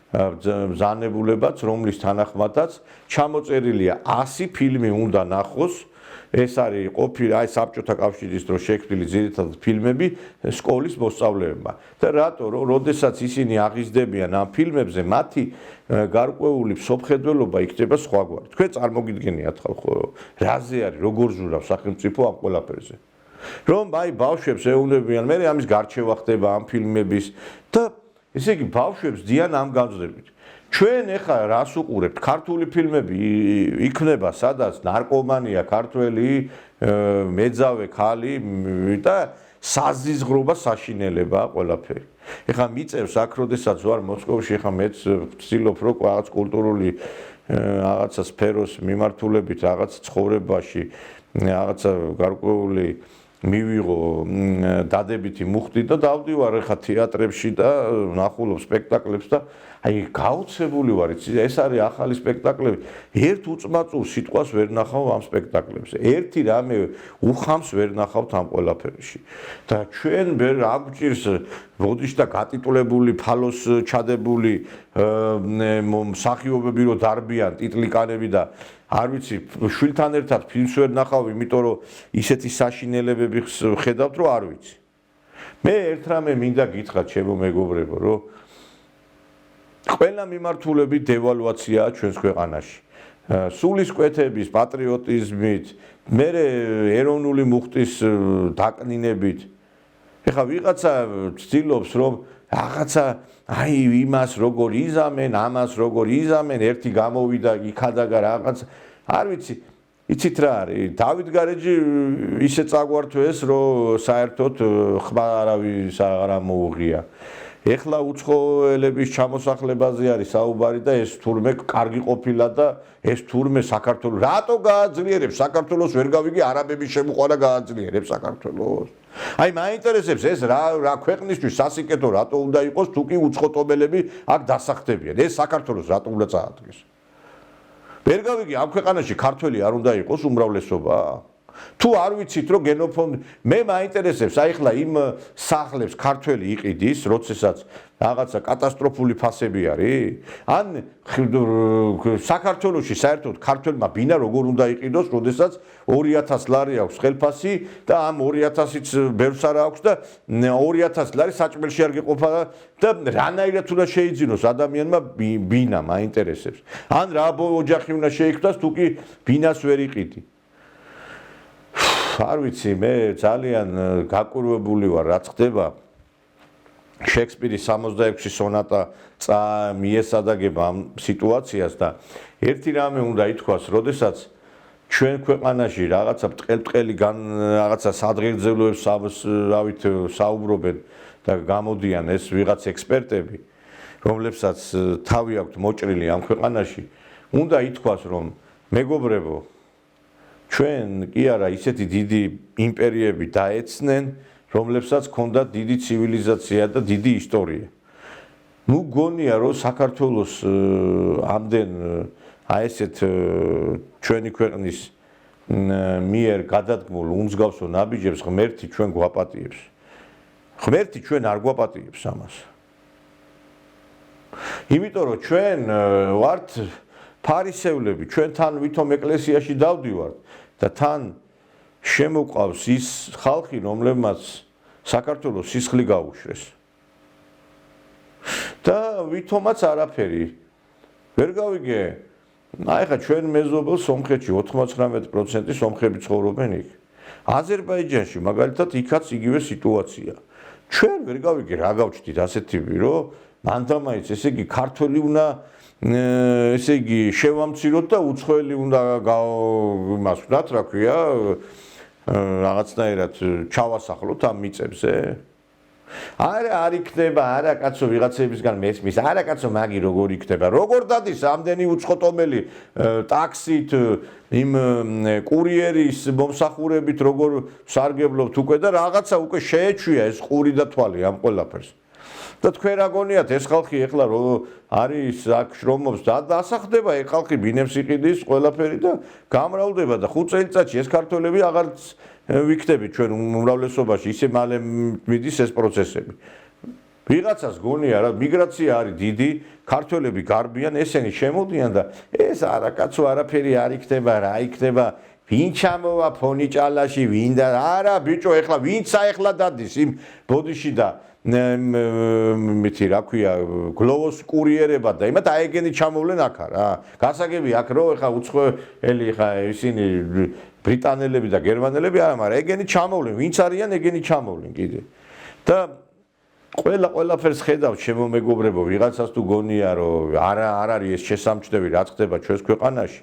ბრძანებულებაც, რომლის თანახმადაც ჩამოწერილია 100 ფილმი უნდა ნახოს. ეს არის ყოფილი აი საბჭოთა კავშირის დროს შექმნილი ძირითადად ფილმები სკოლის მოსწავლეებმა. და რატო, როდესაც ისინი აღიზრდებიან ამ ფილმებზე, მათი გარკვეული მსოფლმხედველობა იქნება სხვაგვარი. თქვენ წარმოგიდგენიათ ხალხო, რაზე არის, როგორ ზურავს სახელმწიფო ამ ყველაფერზე. რომ აი ბავშვებს ეუნებიან, მე ამის გარჩევა ხდება ამ ფილმების და ესე იგი ბავშვებს დიან ამ განცდებით. ჩვენ ეხლა რას უყურებთ? ქართული ფილმები იქნება, სადაც ნარკომანია, ქართველი მეძავე ქალი და საზიზღრობა საშინელება ყველაფერი. ეხლა მიწევს აქ, როდესაც ვარ მოსკოვში, ეხლა მეც ვცდილობ რომ რაღაც კულტურული რაღაცა სფეროს მიმართულებით, რაღაც ცხოვრებაში, რაღაცა გარკვეული მივიღო დადებითი მუხტი და დავდივარ ეხლა თეატრებში და ნახულობ სპექტაკლებს და აი გაოცებული ვარ, ეს არის ახალი სპექტაკლები. ერთ უწმაწურ სიტყვას ვერ ნახავ ამ სპექტაკლებზე. ერთი რამე უხამს ვერ ნახავთ ამ ყველაფერში. და ჩვენ არ გვჭირს ბოდიში და გატიტულებული ფალოს ჩადებული მსახიობები რო დარბიან ტიტლიკანები და არ ვიცი, შვილთან ერთად ფილმს ვერ ნახავ, იმიტომ რომ ისეთი საშინელებები ხედავთ, რომ არ ვიცი. მე ერთ რამე მინდა გითხრათ, ჩემო მეგობრებო, რომ ყველა მიმართულებით დევალვაციაა ჩვენს ქვეყანაში. სულისკვეთების, პატრიოტიზმით, მე ეროვნული მუხტის დაკნინებით. ეხლა ვიღაცა ცდილობს, რომ რაღაცა აი იმას როგორ იზამენ, ამას როგორ იზამენ, ერთი გამოვიდა იქადაგა რაღაც, არ ვიცი, იცით რა არის, დავით გარეჯი ისე წაგვართვეს, რომ საერთოდ ხმა არავის არ მოუღია. ეხლა უცხოელების ჩამოსახლებაზე არის საუბარი და ეს თურმე კარგი ყოფილა და ეს თურმე საქართველოს რატო გააძლიერებს საქართველოს ვერ გავიგე არაბების შემოყვანა გააძლიერებს საქართველოს. აი მაინტერესებს ეს რა ქვეყნისთვის სასიკეთო რატო უნდა იყოს თუ კი უცხოტობელები აქ დასახდებიან. ეს საქართველოს რატო უნდა წაადგეს. ვერ გავიგე ამ ქვეყანაში ქართველი არ უნდა იყოს უმრავლესობა. თუ არ ვიცით რომ გენოფონდი მე მაინტერესებს აი ხლა იმ სახლებს ქართველი იყიდის როდესაც რაღაცა კატასტროფული ფასები არის ან საქართველოში საერთოდ ქართველმა ბინა როგორ უნდა იყიდოს როდესაც 2000 ლარი აქვს ხელფასი და ამ 2000-იც ბევრს არ აქვს და 2000 ლარი საჭმელში არ გეყოფა და რანაირად უნდა შეიძინოს ადამიანმა ბინა მაინტერესებს ან რა ოჯახი უნდა შეიქმნას თუ კი ბინას ვერ იყიდი არ ვიცი მე ძალიან გაკურვებული ვარ რაც ხდება შექსპირის 66 სონატა მიესადაგება ამ სიტუაციას და ერთი რამე უნდა ითქვას, როდესაც ჩვენ ქვეყანაში რაღაცა ბრტყელი რაღაცა სადღეგრძელოებს რავით საუბრობენ და გამოდიან ეს ვიღაც ექსპერტები, რომლებსაც თავი აქვთ მოჭრილი ამ ქვეყანაში, უნდა ითქვას, რომ მეგობრებო, ჩვენ კი არა ისეთი დიდი იმპერიები დაეცნენ, რომლებსაც ჰქონდათ დიდი ცივილიზაცია და დიდი ისტორია. ნუ გონია, რომ საქართველოს ამდენ აი ესეთ ჩვენი ქვეყნის მიერ გადადგმულ უმსგავსო ნაბიჯებს ღმერთი ჩვენ გვაპატიებს. ღმერთი ჩვენ არ გვაპატიებს ამას. იმიტომ რომ ჩვენ ვართ ფარისევლები, ჩვენ თან ვითომ ეკლესიაში დავდივართ და თან შემოყავს ის ხალხი, რომლებმაც საქართველოს სისხლი გაუშვეს. და ვითომაც არაფერი ვერ გავიგე. აი ხა ჩვენ მეზობელ სომხეთში 99% სომხები ცხოვრობენ იქ. აზერბაიჯანში მაგალითად იქაც იგივე სიტუაცია. ჩვენ ვერ გავიგე რა გავჩნდით ასეთი რომ მანდამაიც ესე იგი ქართველი უნდა ესე იგი შევამციროთ და უცხოელი უნდა იმას ვთქვათ რა ქვია რაღაცნაირად ჩავასახლოთ ამ მიწებზე. არ იქნება, არა კაცო ვიღაცებისგან მესმის, არა კაცო მაგი როგორ იქნება, როგორ დადის ამდენი უცხოტომელი ტაქსით იმ კურიერის მომსახურებით როგორ სარგებლობთ უკვე და რაღაცა უკვე შეეჩვია ეს ყური და თვალი ამ ყველაფერს. და თქვენ რა გონიათ ეს ხალხი ეხლა რომ არის აქ შრომობს და დასახდება ეს ხალხი ბინებს იყიდის ყველაფერი და გამრავლდება და 5 წელიწადში ეს ქართველები აღარც ვიქნებით ჩვენ უმრავლესობაში ისე მალე მიდის ეს პროცესები. ვიღაცას გონია რა მიგრაცია არის დიდი, ქართველები გარბიან, ესენი შემოდიან და ეს არა კაცო არაფერი არ იქნება, რა იქნება, ვინ ჩამოვა ფონი ჭალაში, ვინ და არა ბიჭო ეხლა ვინც აეხლა დადის იმ ბოდიში და მითი რა ქვია გლოვოს კურიერება და იმათ აეგენი ჩამოვლენ აქ რა. გასაგები აქ რო ეხლა უცხოელი ხა ისინი ბრიტანელები და გერმანელები არა, მაგრამ ეგენი ჩამოვლენ, ვინც არიან ეგენი ჩამოვლენ კიდე. და ყველაფერს ხედავთ შემომეგობრებო, ვიღაცას თუ გონია რომ არ არის ეს შესამჩნევი რა ხდება ჩვენს ქვეყანაში.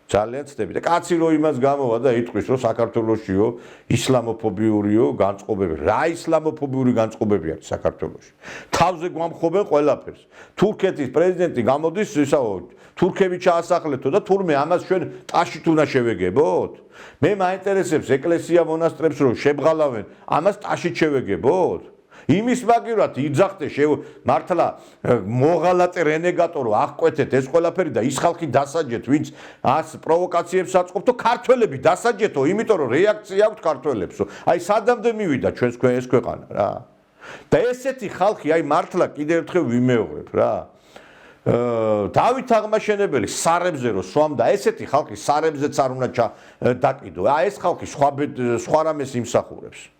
ძალიან ცდები და კაცი რო იმას გამოვა და იტყვის რომ საქართველოსიო ისლამოფობიურიო განწყობები. რა ისლამოფობიური განწყობები არის საქართველოში? თავზე გვამხობენ ყველაფერს. თურქეთის პრეზიდენტი გამოდის ისაო თურქები ჩაასახლეთო და თურმე ამას ჩვენ ტაშით უნდა შევეგებოთ? მე მაინტერესებს ეკლესია მონასტრებს რომ შებღალავენ, ამას ტაშით შევეგებოთ? იმის მაგივრად იძახდე მართლა მოღალატე რენეგატო რომ აღკვეთეთ ეს ყველაფერი და ის ხალხი დასაჯეთ ვინც ას პროვოკაციებს აწყობთო ქართველები დასაჯეთო იმიტომ რომ რეაქცია აქვს ქართველებსო აი სადამდე მივიდა ჩვენს ეს ქვეყანა რა და ესეთი ხალხი აი მართლა კიდევ ერთხელ ვიმეორებ რა დავით აღმაშენებელი სარებზე რო სვამდა ესეთი ხალხი სარებზეც არ უნდა დაკიდო აი ეს ხალხი სხვა რამეს იმსახურებს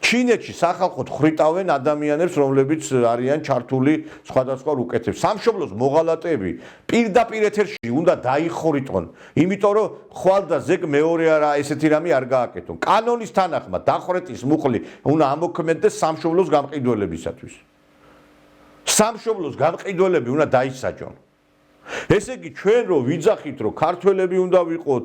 ჩინეთში სახალხოდ ხრიტავენ ადამიანებს, რომლებიც არიან ჩართული სხვადასხვა რუკეთებს. სამშობლოს მოღალატეები პირდაპირ ეთერში უნდა დაიხორიტონ, იმიტომ რომ ხვალ და ზეგ მეორე არა ესეთი რამე არ გააკეთონ. კანონის თანახმად დახვრეტის მუხლი უნდა ამოქმედდეს სამშობლოს გამყიდველებისათვის. სამშობლოს გამყიდველები უნდა დაისაჯონ. ესე იგი ჩვენ რო ვიძახით რომ ქართველები უნდა ვიყოთ,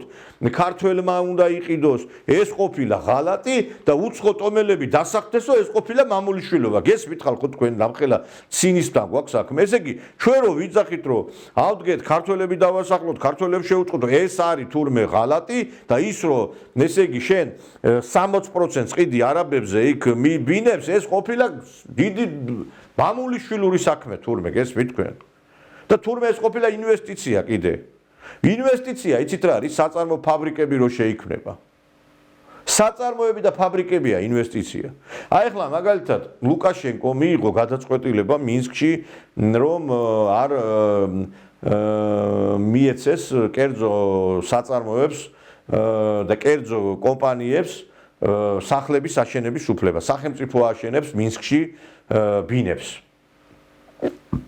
ქართველმა უნდა იყიდოს, ეს ყოფილა ღალატი და უცხო ტომელები დასახდესო, ეს ყოფილა მამულიშვილობა. გესმით ხალხო თქვენ რამხელა ცინისთან გვაქვს საქმე. ესე იგი ჩვენ რო ვიძახით რომ ავდგეთ ქართველები დავასახლოთ, ქართველებს შევუწყოთ, ეს არის თურმე ღალატი და ის რომ ესე იგი შენ 60% ყიდი არაბებზე იქ მიბინებს, ეს ყოფილა დიდი მამულიშვილური საქმე თურმე გესმით თქვენ. და თურმე ეს ყოფილა ინვესტიცია კიდე. ინვესტიცია, იცით რა არის? საწარმო ფაბრიკები რო შეიქმნება. საწარმოები და ფაბრიკებია ინვესტიცია. აი ახლა მაგალითად ლუკაშენკო მიიღო გადაწყვეტილება მინსკში, რომ არ მიეცეს კერძო საწარმოებს და კერძო კომპანიებს სახლების აშენების უფლება. სახელმწიფო აშენებს მინსკში ბინებს.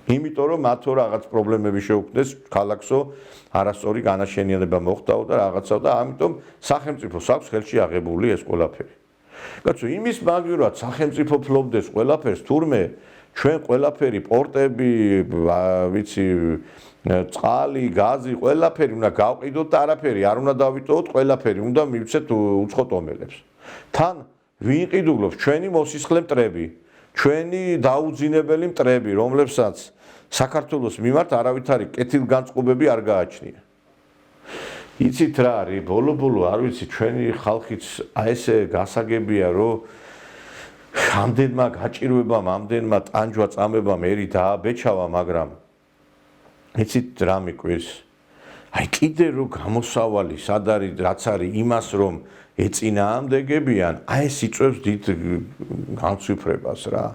იმიტომ რომ მათო რაღაც პრობლემები შეუქმდეს ქალაქსო არასწორი განაშენიანება მოხდაო და რაღაცა და ამიტომ სახელმწიფოს აქვს ხელში აღებული ეს ყველაფერი. კაცო იმის მაგივრად სახელმწიფო ფლობდეს ყველაფერს თურმე ჩვენ ყველაფერი პორტები ვიცი წყალი გაზი ყველაფერი უნდა გავყიდოთ და არაფერი არ უნდა დავიტოვოთ ყველაფერი უნდა მივცეთ უცხო ტომელებს. თან ვიყიდულობთ ჩვენი მოსისხლე მტრები ჩვენი დაუძინებელი მტრები, რომლებსაც საქართველოს მიმართ არავითარი კეთილგანწყობები არ გააჩნია. იცით რა არის, ბოლო-ბოლო არ ვიცი, ჩვენი ხალხიც აი ესე გასაგებია, რომ ამდენმა გაჭირვებამ, ამდენმა ტანჯვა წამებამ ერი დააბეჭავა, მაგრამ იცით რა მიკვირს? აი კიდე რომ გამოსავალი სად არის, რაც არის იმას რომ ეწინააღმდეგებიან, აი ეს იწვევს დიდ განცვიფრებას რა.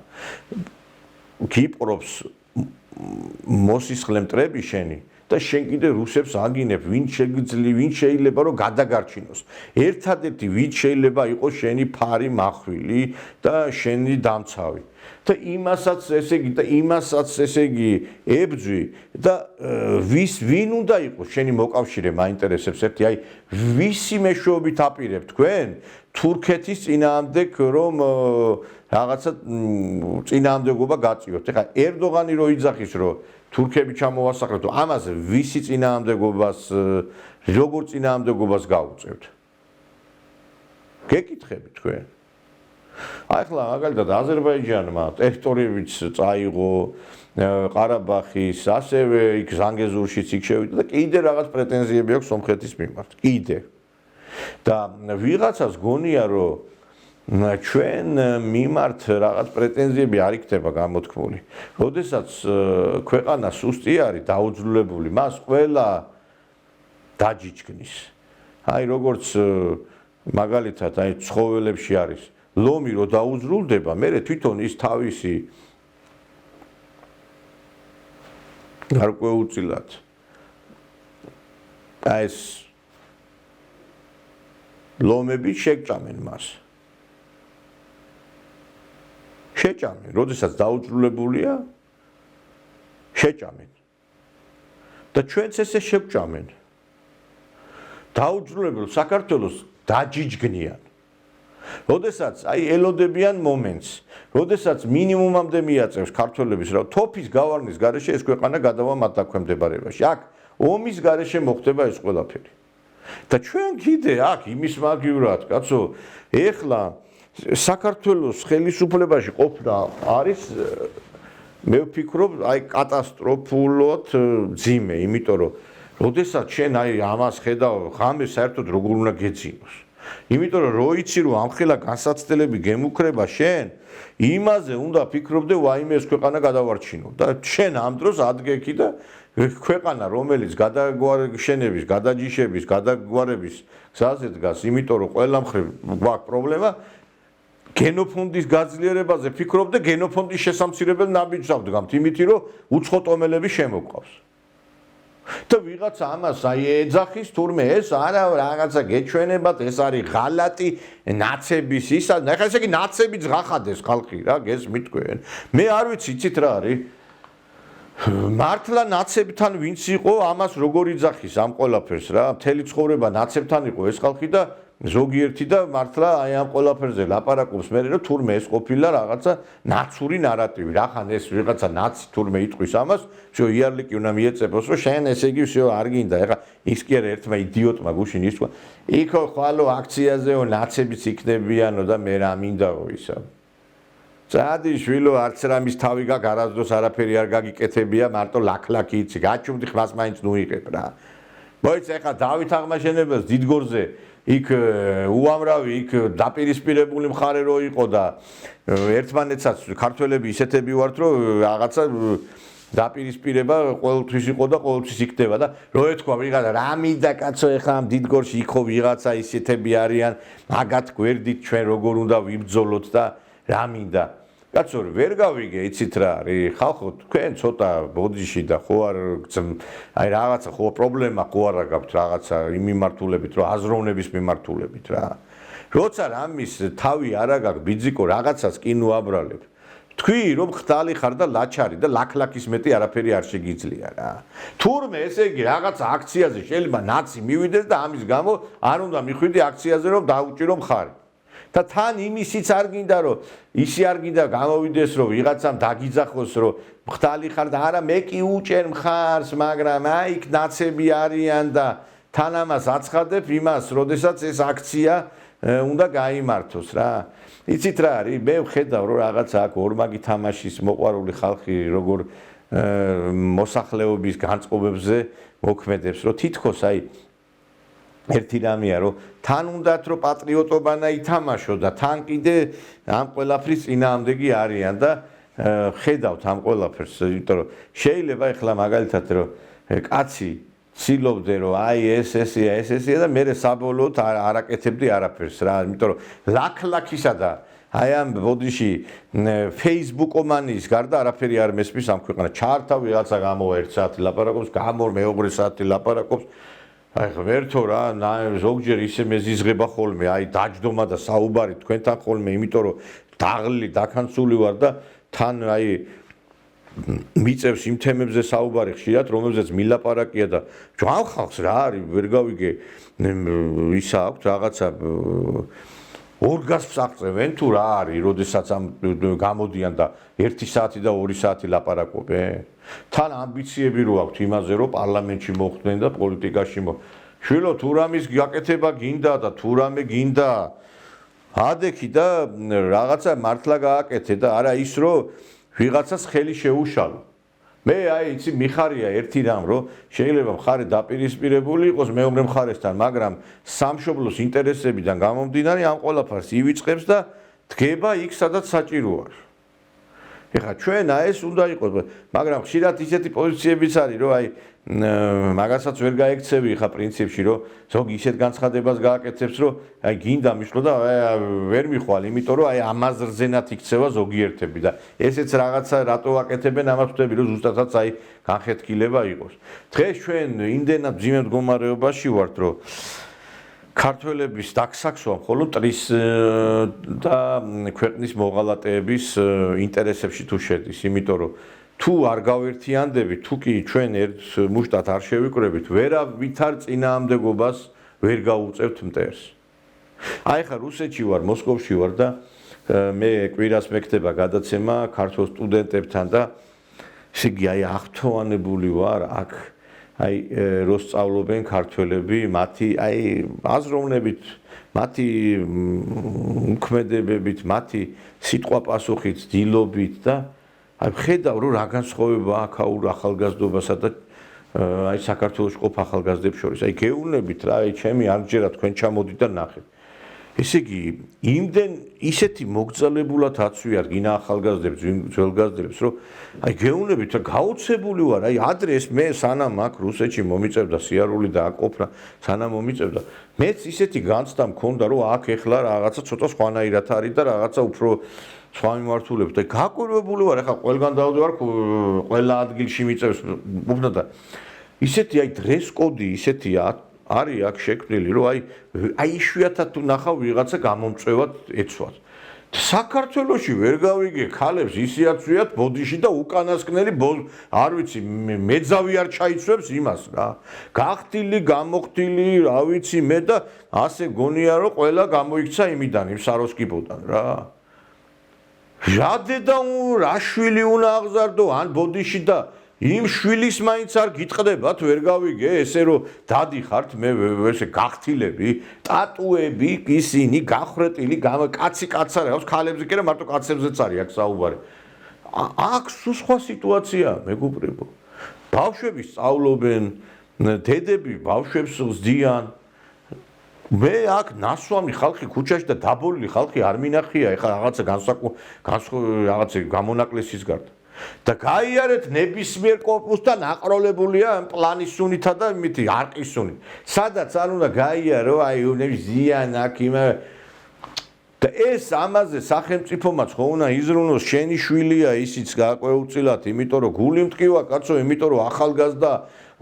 გიპყრობს მოსისხლე მტრები შენი და შენ კიდე რუსებს აგინებ, ვინ შეიძლება რომ გადაგარჩინოს. ერთადერთი ვინ შეიძლება იყოს შენი ფარი მახვილი და შენი დამცავი. და იმასაც ესე იგი ებძვი და ვინ უნდა იყოს შენი მოკავშირე მაინტერესებს ერთი აი ვისი მეშვეობით აპირებ თქვენ თურქეთის წინააღმდეგ რომ რაღაცა წინააღმდეგობა გაწიოთ. ეხლა ერდოღანი რო იძახის რომ თურქები ჩამოვასახლეთ, ამაზე ვისი წინააღმდეგობას როგორ წინააღმდეგობას გაუწევთ? გეკითხებით თქვენ? აი ახლა მაგალითად აზერბაიჯანმა ტერიტორიებიც წაიღო, ყარაბახის, ასევე იქ ზანგეზურშიც იქ შევიდა და კიდე რაღაც პრეტენზიები აქვს სომხეთის მიმართ. კიდე. და ვიღაცას გონია რომ ჩვენ მიმართ რაღაც პრეტენზიები არ იქნება გამოთქმული. როდესაც ქვეყანა სუსტი არის, დაუძლულებული, მას ყველა დაჯიჯგნის. აი როგორც მაგალითად აი ცხოველებში არის ლომი რო დაუძრულდება, მერე თვითონ ის თავისი გარკვეულწილად აი ეს ლომები შეჭამენ მას. შეჭამენ, როდესაც დაუძრულებულია, შეჭამენ. და ჩვენც ესე შევჭამენ. დაუძრულებელ საქართველოს დაჯიჯგნიან. როდესაც აი ელოდებიან მომენტს, როდესაც მინიმუმამდე მიაწევს ქართველების რა თოფის გავარნის გარეშე ეს ქვეყანა გადავა მათ დაქვემდებარებაში. აქ ომის გარეშე მოხდება ეს ყველაფერი. და ჩვენ კიდე აქ იმის მაგივრად, კაცო, ეხლა საქართველოს ხელისუფლებაში ყოფნა არის მე ვფიქრობ, აი კატასტროფულად ძიმე, იმიტომ რომ როდესაც შენ აი ამას ხედავ, ღამე საერთოდ როგორ უნდა გეძინოს. იმიტომ რომ რო იცი რომ ამხელა განსაცდელები გემუქრება შენ, იმაზე უნდა ფიქრობდე ვაიმე ეს ქვეყანა გადავარჩინო და შენ ამ დროს ადგექი და ქვეყანა რომელიც გადაგვარშენების, გადაჯიშების, გადაგვარების გზაზე დგას, იმიტომ რომ ყველა მხრივ გვაქვს პრობლემა გენოფონდის გაძლიერებაზე ფიქრობ და გენოფონდის შესამცირებელ ნაბიჯს ავდგამთ, იმითი რომ უცხო ტომელები შემოგვყავს. და ვიღაცა ამას აი ეძახის თურმე ეს არა რაღაცა გეჩვენებათ, ეს არის ღალატი ნაცების ისა, ეხლა ესე იგი ნაცებიც ღახადეს ხალხი რა, გესმით თქვენ. მე არ ვიცი, იცით რა არის? მართლა ნაცებთან ვინც იყო, ამას როგორ იძახის ამ ყველაფერს რა, მთელი ცხოვრება ნაცებთან იყო ეს ხალხი და ზოგიერთი და მართლა აი ამ ყველაფერზე ლაპარაკობს მე რომ თურმე ეს ყოფილა რაღაცა ნაცური ნარატივი. რახან ეს ვიღაცა ნაცი თურმე იტყვის ამას, всё იარლიკი უნდა მიეწებოს, რომ შენ ესე იგი всё არ გინდა. ეხლა ის კი არა ერთმა იდიოტმა გუშინ ის თქვა, იქო ხვალო აქციაზეო ნაცებიც იქნებიანო და მე რა მინდაო ისა. წადი შვილო არც რამის თავი გაქვს, არასდროს არაფერი არ გაგიკეთებია, მარტო ლაქლაკი იცი, გაჩუმდი ხმას მაინც ნუიღებ რა. მოიცა ეხლა დავით აღმაშენებელს დიდგორზე იქ უამრავი იქ დაპირისპირებული მხარე რო იყო და ერთმანეთსაც ქართველები ისეთები ვართ რომ რაღაცა დაპირისპირება ყოველთვის იყო და ყოველთვის იქნება და რო ეთქვა ვიღაცა რა მინდა კაცო ეხლა ამ დიდგორში იქო ვიღაცა ისეთები არიან მაგათ გვერდით ჩვენ როგორ უნდა ვიბრძოლოთ და რა მინდა კაცო ვერ გავიგე იცით რა არის ხალხო თქვენ ცოტა ბოდიში და ხო არ აი რაღაცა ხო პრობლემა ხო არა გაქვთ რაღაცა იმ მიმართულებით რომ აზროვნების მიმართულებით რა როცა რამის თავი არა გაქვს ბიძიკო რაღაცას კი ნუ აბრალებ თქვი რომ ხტალი ხარ და ლაჩარი და ლაქლაკის მეტი არაფერი არ შეგიძლია რა თურმე ესე იგი რაღაცა აქციაზე შეიძლება ნაცი მივიდეს და ამის გამო არ უნდა მიხვიდი აქციაზე რომ დაუჭირო მხარი და თან იმისიც არ გინდა რომ ისი არ გინდა გამოვიდეს რომ ვიღაცამ დაგიძახოს რომ ხტალი ხარ და არა მე კი უჭერ მხარს მაგრამ აი იქ ნაცები არიან და თან ამას აცხადებ იმას როდესაც ეს აქცია უნდა გაიმართოს რა იცით რა არის მე ვხედავ რომ რაღაცა აქ ორმაგი თამაშის მოყვარული ხალხი როგორ მოსახლეობის განწყობებზე მოქმედებს, რომ თითქოს აი ერთი რამეა, რომ თან უნდათ რომ პატრიოტობანა ითამაშო და თან კიდე ამ ყველაფრის წინააღმდეგი არიან და ხედავთ ამ ყველაფერს, იმიტომ რომ შეიძლება ეხლა მაგალითად რომ კაცი ცდილობდე რომ აი ესეა და მე საბოლოოდ არ აკეთებდი არაფერს რა, იმიტომ რომ ლაქ-ლაქისა და აი ამ ბოდიში Facebook-ომანის გარდა არაფერი არ მესმის ამ ქვეყანას. ჩაართავ ვიღაცა გამოვა 1 საათი ლაპარაკობს, გამორ მეორე საათი ლაპარაკობს. აი ღმერთო რა, ზოგჯერ ისე მეზიზღება ხოლმე, აი დაჯდომა და საუბარი თქვენთან ხოლმე, იმიტომ რომ დაღლილი დაქანცული ვარ და თან აი მიწევს იმ თემებზე საუბარი ხშირად, რომელზეც მილაპარაკია და ჯვარ ხალხს რა არის, ვერ გავიგე ისა აქვს რაღაცა ორგაზმს აღწევენ თუ რა არის, როდესაც ამ გამოდიან და 1 საათი და 2 საათი ლაპარაკობენ. თან ამბიციები რო აქვთ იმაზე, რომ პარლამენტში მოხვდნენ და პოლიტიკაში შვილო თუ რამის გაკეთება გინდა და თუ რამე გინდა ადექი და რაღაცა მართლა გააკეთე და არა ის რომ ვიღაცას ხელი შეუშალო. მე აი იცი მიხარია ერთი რამ რომ შეიძლება მხარე დაპირისპირებული იყოს მეორე მხარესთან, მაგრამ სამშობლოს ინტერესებიდან გამომდინარე ამ ყველაფერს ივიწყებს და დგება იქ სადაც საჭირო არის. ეხლა ჩვენ ეს უნდა იყოს, მაგრამ ხშირად ისეთი პოზიციებიც არის, რომ აი მაგასაც ვერ გაექცევი ხა პრინციპში, რომ ზოგი ისეთ განცხადებას გააკეთებს, რომ აი გინდა მიშლო და ვერ მიხვალ, იმიტომ რომ აი ამას რძენად იქცევა ზოგიერთები და ესეც რაღაცა რატო აკეთებენ ამას ვთქვი, რომ ზუსტადაც აი განხეთქილება იყოს. დღეს ჩვენ იმდენად ძიმე მდგომარეობაში ვართ, რომ ქართველების დაქსაქსვა მხოლოდ ტრის და ქვეყნის მოღალატეების ინტერესებში თუ შედის, იმიტომ რომ თუ არ გავერთიანდებით, თუ კი ჩვენ ერთ მუშტად არ შევიკრებით, ვერავითარ წინააღმდეგობას ვერ გაუწევთ მტერს. აი ხა რუსეთში ვარ, მოსკოვში ვარ და მე კვირას მექნება გადაცემა ქართულ სტუდენტებთან და ესე იგი აი აღთოვანებული ვარ აქ აი რო სწავლობენ ქართველები, მათი აი აზროვნებით, მათი უქმედებებით, მათი სიტყვა-პასუხით, დილობით და აი ხედავ რომ რა განსხვავება აქვს აურ ახალგაზრდობასა და აი საქართველოს ყოფ ახალგაზრდებს შორის. აი გეუბნებით რა, აი ჩემი არჯერა თქვენ ჩამოდით და ნახეთ. ესე იგი, იმდენ ისეთი მოგზალებულად აცვიათ გინა ახალგაზრდებს, ძველგაზრდებს, რომ აი გეუბნებით რა გაოცებული ვარ, აი ადრე ეს მე სანამ აქ რუსეთში მომიწევდა სიარული და აკოფრა, სანამ მომიწევდა, მეც ისეთი განცდა მქონდა, რომ აქ ეხლა რაღაცა ცოტა სხვანაირად არის და რაღაცა უფრო სხვა მიმართულებით და გაკვირვებული ვარ, ახლა ყველგან დავდივარ, ყველა ადგილში მიწევს უბრალოდ და ისეთი აი დრეს კოდი ისეთი არის აქ შექმნილი, რომ აი იშვიათად თუ ნახავ ვიღაცა გამომწვევად ეცვას. საქართველოში ვერ გავიგე ქალებს ისე აცვიათ ბოდიში და უკანასკნელი არ ვიცი მეძავი არ ჩაიცვებს იმას რა. გახტილი, გამოხტილი, რა ვიცი მე და ასე გონია რომ ყველა გამოიქცა იმიდან, იმ საროსკიპოდან რა. რა დედა რა შვილი უნდა აღზარდო ან ბოდიში და იმ შვილის მაინც არ გიტყდებათ, ვერ გავიგე, ესე რომ დადიხართ, მე ესე გახთილები, ტატუები, ისინი გახრეტილი, კაცი კაცარ აქვს, ქალებზე კი არა, მარტო კაცებზეც არის აქ საუბარი. აქ სხვა სიტუაცია, მეგობრებო. ბავშვები სწავლობენ, დედები ბავშვებს ზდიან. მე აქ ნასვამი ხალხი ქუჩაში და დაბოლილი ხალხი არ მინახია, ეხლა რაღაცა რაღაცა გამონაკლისის გარდა. და გაიარეთ ნებისმიერ კორპუსთან აყროლებულია პლანის სუნითა და მითი არყის სუნით. სადაც არ უნდა გაიარო, აი უნების ზიან აქ იმა და ეს ამაზე სახელმწიფომაც ხო უნდა იზრუნოს, შენი შვილია, ისიც გააკვეუწილათ, იმიტომ რომ გული მტკივა კაცო, იმიტომ რომ ახალგაზრდა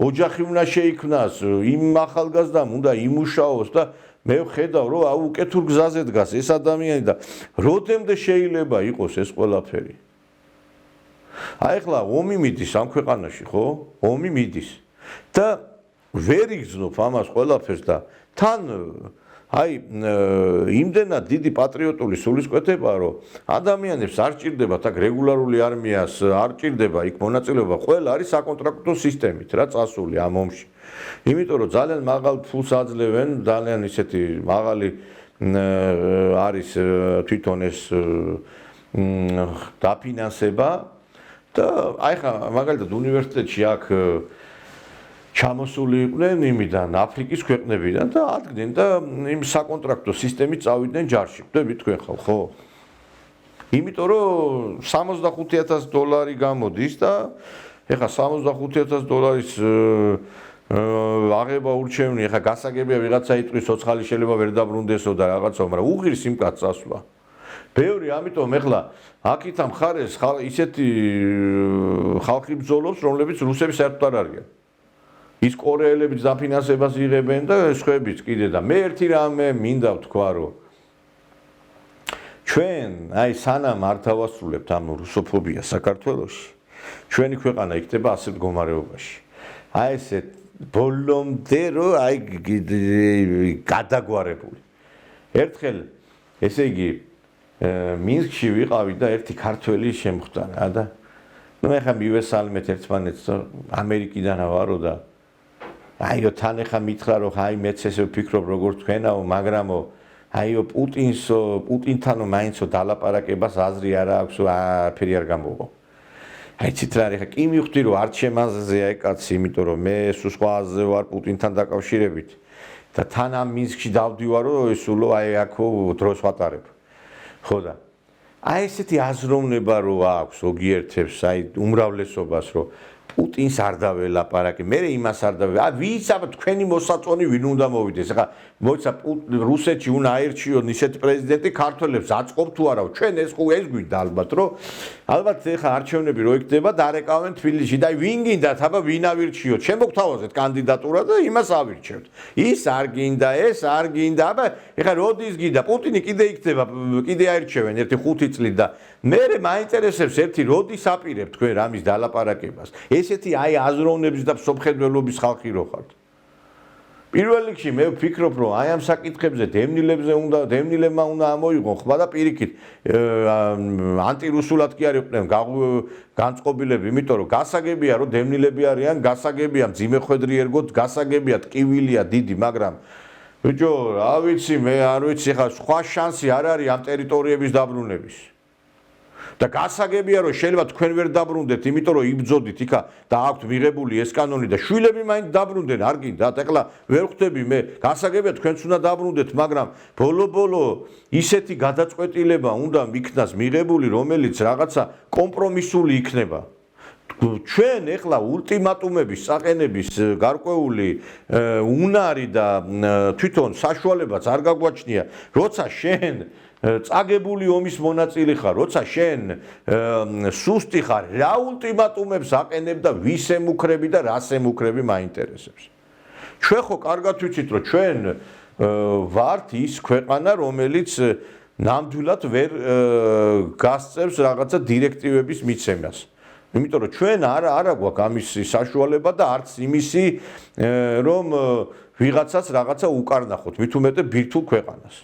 ოჯახი უნდა შეიქმნას, იმ ახალგაზრდამ უნდა იმუშაოს და მე ვხედავ რომ უკეთურ გზაზე დგას ეს ადამიანი და როდემდე შეიძლება იყოს ეს ყველაფერი. აი ახლა ომი მიდის ამ ქვეყანაში, ხო? ომი მიდის. და ვერ იგრძნობ ამას ყველაფერს და თან აი იმდენად დიდი პატრიოტული სულისკვეთება, რომ ადამიანებს არ ჭირდებათ აქ რეგულარული არმიას, არ ჭირდება იქ მონაწილეობა, ყველა არის საკონტრაქტო სისტემით რა წასული ამ ომში. იმიტომ რომ ძალიან მაღალ ფულს აძლევენ, ძალიან ისეთი მაღალი არის თვითონ ეს დაფინანსება და აი ხა მაგალითად უნივერსიტეტში აქ ჩამოსული იყვნენ იმიდან აფრიკის ქვეყნებიდან და ადგნენ და იმ საკონტრაქტო სისტემით წავიდნენ ჯარში. ხვდებით თქვენ ხალხ, ხო? იმიტომ რომ $65,000 გამოდის და ეხა $65,000 აღება ურჩევნი, ეხა გასაგებია ვიღაცა იტყვის ცოცხალი შეიძლება ვერ დაბრუნდესო და რაღაცა, მაგრამ უღირს იმ კაცს წასვლა. ბევრი ამიტომ ეხლა აქეთ ამ ხარეს ისეთი ხალხი ბრძოლობს, რომლებიც რუსები საერთოდ არ არიან. ის კორეელებიც დაფინანსებას იღებენ და სხვაებიც კიდე და მე ერთი რამე მინდა ვთქვა, რომ ჩვენ აი სანამ არ დავასრულებთ ამ რუსოფობიას საქართველოში, ჩვენი ქვეყანა იქნება ასეთ მდგომარეობაში. აი ესე ბოლომდე რომ აი გადაგვარებული. ერთხელ ესე იგი მინსკში ვიყავი და ერთი ქართველი შემხვდა და ნუ ეხა მივესალმეთ ერთმანეთს ამერიკიდან ვარო და აიო თან ეხა მითხრა რომ აი მეც ესე ვფიქრობ როგორ თქვენაო, მაგრამო აიო პუტინთანო მაინცო დალაპარაკებას აზრი არა აქვს, არაფერი არ გამოვა. აი ციტრარი ხა კი მივხვდი რომ არ შემაზეა კაცი, იმიტომ რომ მე სხვაზე ვარ პუტინთან დაკავშირებით და თან ამ მინსკში დავდივარ რომ ესულო აი აქო დროს ვატარებ. ხო და აი ესეთი აზროვნება რო აქვს ზოგიერთებს, აი უმრავლესობას რომ პუტინს არ დაველაპარაკე, მე იმას არ დავე. ვინც აბა თქვენი მოსაწონი ვინ უნდა მოვიდეს? ეხა მოიცა რუსეთში უნდა აერჩიონ ისეთი პრეზიდენტი, ქართველებს აწყობ თუ არა? ჩვენ ეს გვინდა ალბათ, რომ ალბათ ეხა არჩევნები რო იქნება, დარეკავენ თბილისში და ვინ გინდათ, აბა ვინ ავირჩიოთ? შემოგთავაზეთ კანდიდატურა და იმას ავირჩევთ. ის არ გინდა, ეს არ გინდა, აბა ეხა როდის გინდა? პუტინი კიდე იქნება, კიდე აერჩევენ ერთი 5 წლით და მე მაინტერესებს ერთი როდის აპირებ თქვენ რამის დალაპარაკებას. ესეთი აი აზროვნების და მსოფლმხედველობის ხალხი რო ხართ. პირველ რიგში მე ვფიქრობ, რომ აი ამ საკითხებზე დევნილებმა უნდა ამოიღონ ხმა და პირიქით ანტირუსულად კი არ იყვნენ განწყობილები, იმიტომ რომ გასაგებია რომ დევნილები არიან, გასაგებია მძიმე ხვედრი ერგოთ, გასაგებია ტკივილია დიდი, მაგრამ ბიჭო, რა ვიცი, მე არ ვიცი, ხა სხვა შანსი არ არის ამ ტერიტორიების დაბრუნების. და გასაგებია რომ შეიძლება თქვენ ვერ დაბრუნდეთ, იმიტომ რომ იბრძოდით იქა და აქვთ მიღებული ეს კანონი და შვილები მაინც დაბრუნდნენ, არ გინდათ? ეხლა ვერ ხვდები მე, გასაგებია თქვენც უნდა დაბრუნდეთ, მაგრამ ბოლო ისეთი გადაწყვეტილება უნდა იქნას მიღებული, რომელიც რაღაცა კომპრომისული იქნება. ჩვენ ეხლა ულტიმატუმების საყენების გარკვეული უნარი და თვითონ საშუალებაც არ გაგვაჩნია, როცა შენ წაგებული ომის მონაწილე ხარ, როცა შენ სუსტი ხარ, რა ულტიმატუმებს აყენებ და ვის ემუქრები და რას ემუქრები მაინტერესებს. ჩვენ ხო კარგად ვიცით, რომ ჩვენ ვართ ის ქვეყანა, რომელიც ნამდვილად ვერ გასწევს რაღაცა დირექტივების მიცემას. იმიტომ რომ ჩვენ არა გვაქვს ამისი საშუალება და არც იმისი რომ ვიღაცას რაღაცა უკარნახოთ, მით უმეტე ბირთვულ ქვეყანას.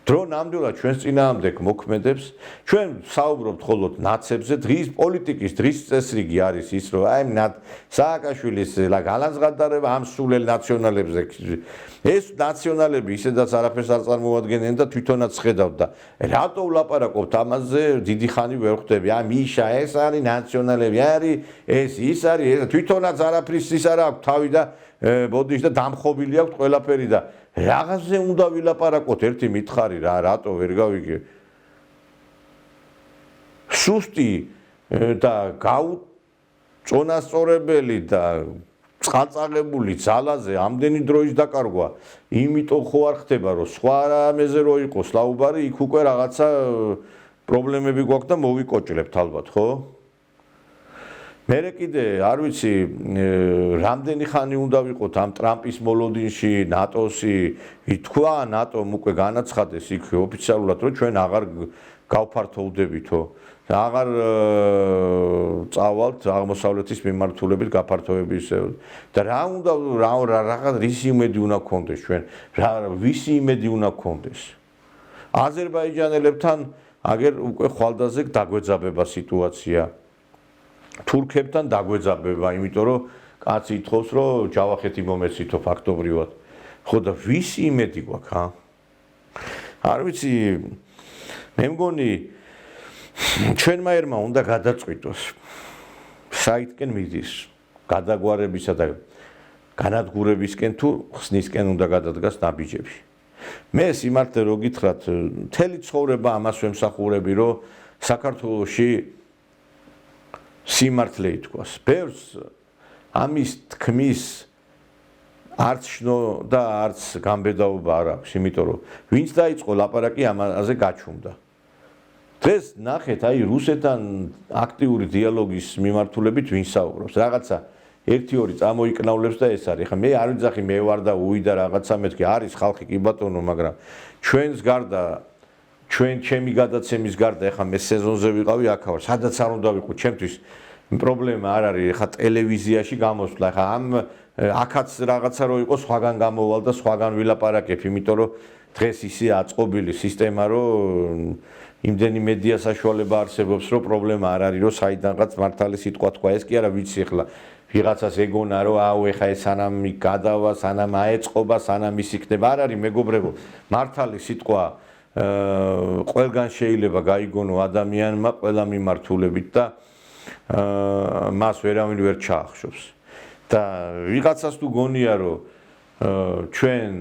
დრო ნამდვილად ჩვენს წინააღმდეგ მოქმედებს, ჩვენ საუბრობთ მხოლოდ ნაცებზე, დღის პოლიტიკის დღის წესრიგი არის ის, რომ აი სააკაშვილის გალანძღადარება ამ სულელ ნაციონალებზე. ეს ნაციონალები ისედაც არაფერს არ წარმოადგენენ და თვითონაც ხედავთ და რატო ვლაპარაკობთ ამაზე დიდი ხანი ვერ ხვდები. მიშა ეს არის ნაციონალები, არის ეს ის არის, ეს თვითონაც არაფრის ის არ აქვს თავი და ბოდიში და დამხობილი აქვს ყველაფერი და რაღაცზე უნდა ვილაპარაკოთ, ერთი მითხარი რა, რატო ვერ გავიგე. სუსტი და წონასწორებელი და წყალწაღებული ძალაზე ამდენი დროის დაკარგვა, იმიტომ ხო არ ხდება, რომ სხვა რამეზე რო იყოს ლაუბარი, იქ უკვე რაღაცა პრობლემები გვაქვს და მოვიკოჭლებთ ალბათ, ხო? მერე კიდე არ ვიცი, რამდენი ხანი უნდა ვიყოთ ამ ტრამპის მოლოდინში, ნატოსი, ითქვა ნატომ უკვე განაცხადეს იქ ოფიციალურად, რომ ჩვენ აღარ გავფართოვდებითო. აღარ წავალთ აღმოსავლეთის მიმართულებით გაფართოების და რა უნდა რაღაც რის იმედი უნდა გქონდეს ჩვენ, ვისი იმედი უნდა გქონდეს. აზერბაიჯანელებთან აგერ უკვე ხვალდაზე დაგვეძაბება სიტუაცია. თურქებთან დაგვეძაბება, იმიტომ რომ კაცი ითხოვს, რომ ჯავახეთი მომეცითო ფაქტობრივად. ხო და ვისი იმედი გვაქვს, არ ვიცი, მე მგონი ჩვენმა ერმა უნდა გადაწყვიტოს საითკენ მიდის გადაგვარებისა და განადგურებისკენ თუ ხსნისკენ უნდა გადადგას ნაბიჯები. მე სიმართლე რო გითხრათ, მთელი ცხოვრება ამას ვემსახურები, რომ საქართველოში სიმართლე ითქვას. ბევრს ამის თქმის არც შნო და არც გამბედაობა არ აქვს, იმიტომ რომ ვინც დაიწყო ლაპარაკი ამაზე გაჩუმდა. დღეს ნახეთ, აი რუსეთთან აქტიური დიალოგის მიმართულებით ვინ საუბრობს. რაღაცა 1-2 წამოიკნავლებს და ეს არის. ხა მე არ ვიძახი, მე ვარ და უი და რაღაცა მეთქი, არის ხალხი კი ბატონო, მაგრამ ჩვენს გარდა ჩემი გადაცემის გარდა ეხა მე სეზონზე ვიყავი, აქ ვარ, სადაც არ უნდა ვიყო, ჩემთვის პრობლემა არ არის, ეხა ტელევიზიაში გამოსვლა, ეხა ამ აქაც რაღაცა რო იყო, სხვაგან გამოვალ და სხვაგან ვილაპარაკებ, იმიტომ რომ დღეს ისე აწყობილი სისტემა, რომ იმდენი მედია საშუალება არსებობს, რომ პრობლემა არ არის, რომ საიდანღაც მართალი სიტყვა თქვა, ეს კი არა ვიცი ეხლა ვიღაცას ეგონა, რომ აუ ეხა ეს სანამ გადავა, სანამ აეწყობა, სანამ ის იქნება, არ არის მეგობრებო, მართალი სიტყვა ყველგან შეიძლება გაიგონო ადამიანმა ყველა მიმართულებით და მას ვერავინ ვერ ჩაახშობს. და ვიღაცას თუ გონია, რომ ჩვენ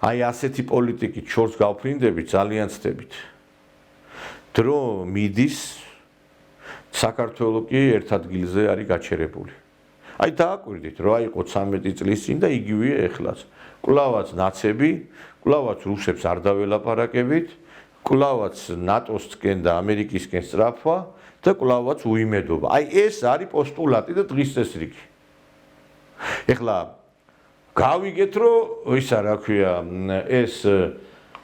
აი ასეთი პოლიტიკით შორს გავფრინდებით, ძალიან ცდებით. დრო მიდის, საქართველო კი ერთ ადგილზე არის გაჩერებული. აი დააკვირდით, რა იყო 13 წლის წინ და იგივეა ეხლაც. კვლავაც ნაცები, კვლავაც რუსებს არ დაველაპარაკებით, კვლავაც ნატოსკენ და ამერიკისკენ სწრაფვა და კვლავაც უიმედობა. აი ეს არის პოსტულატი და დღის წესრიგი. ეხლა გავიგეთ, რომ ისა რა ქვია, ეს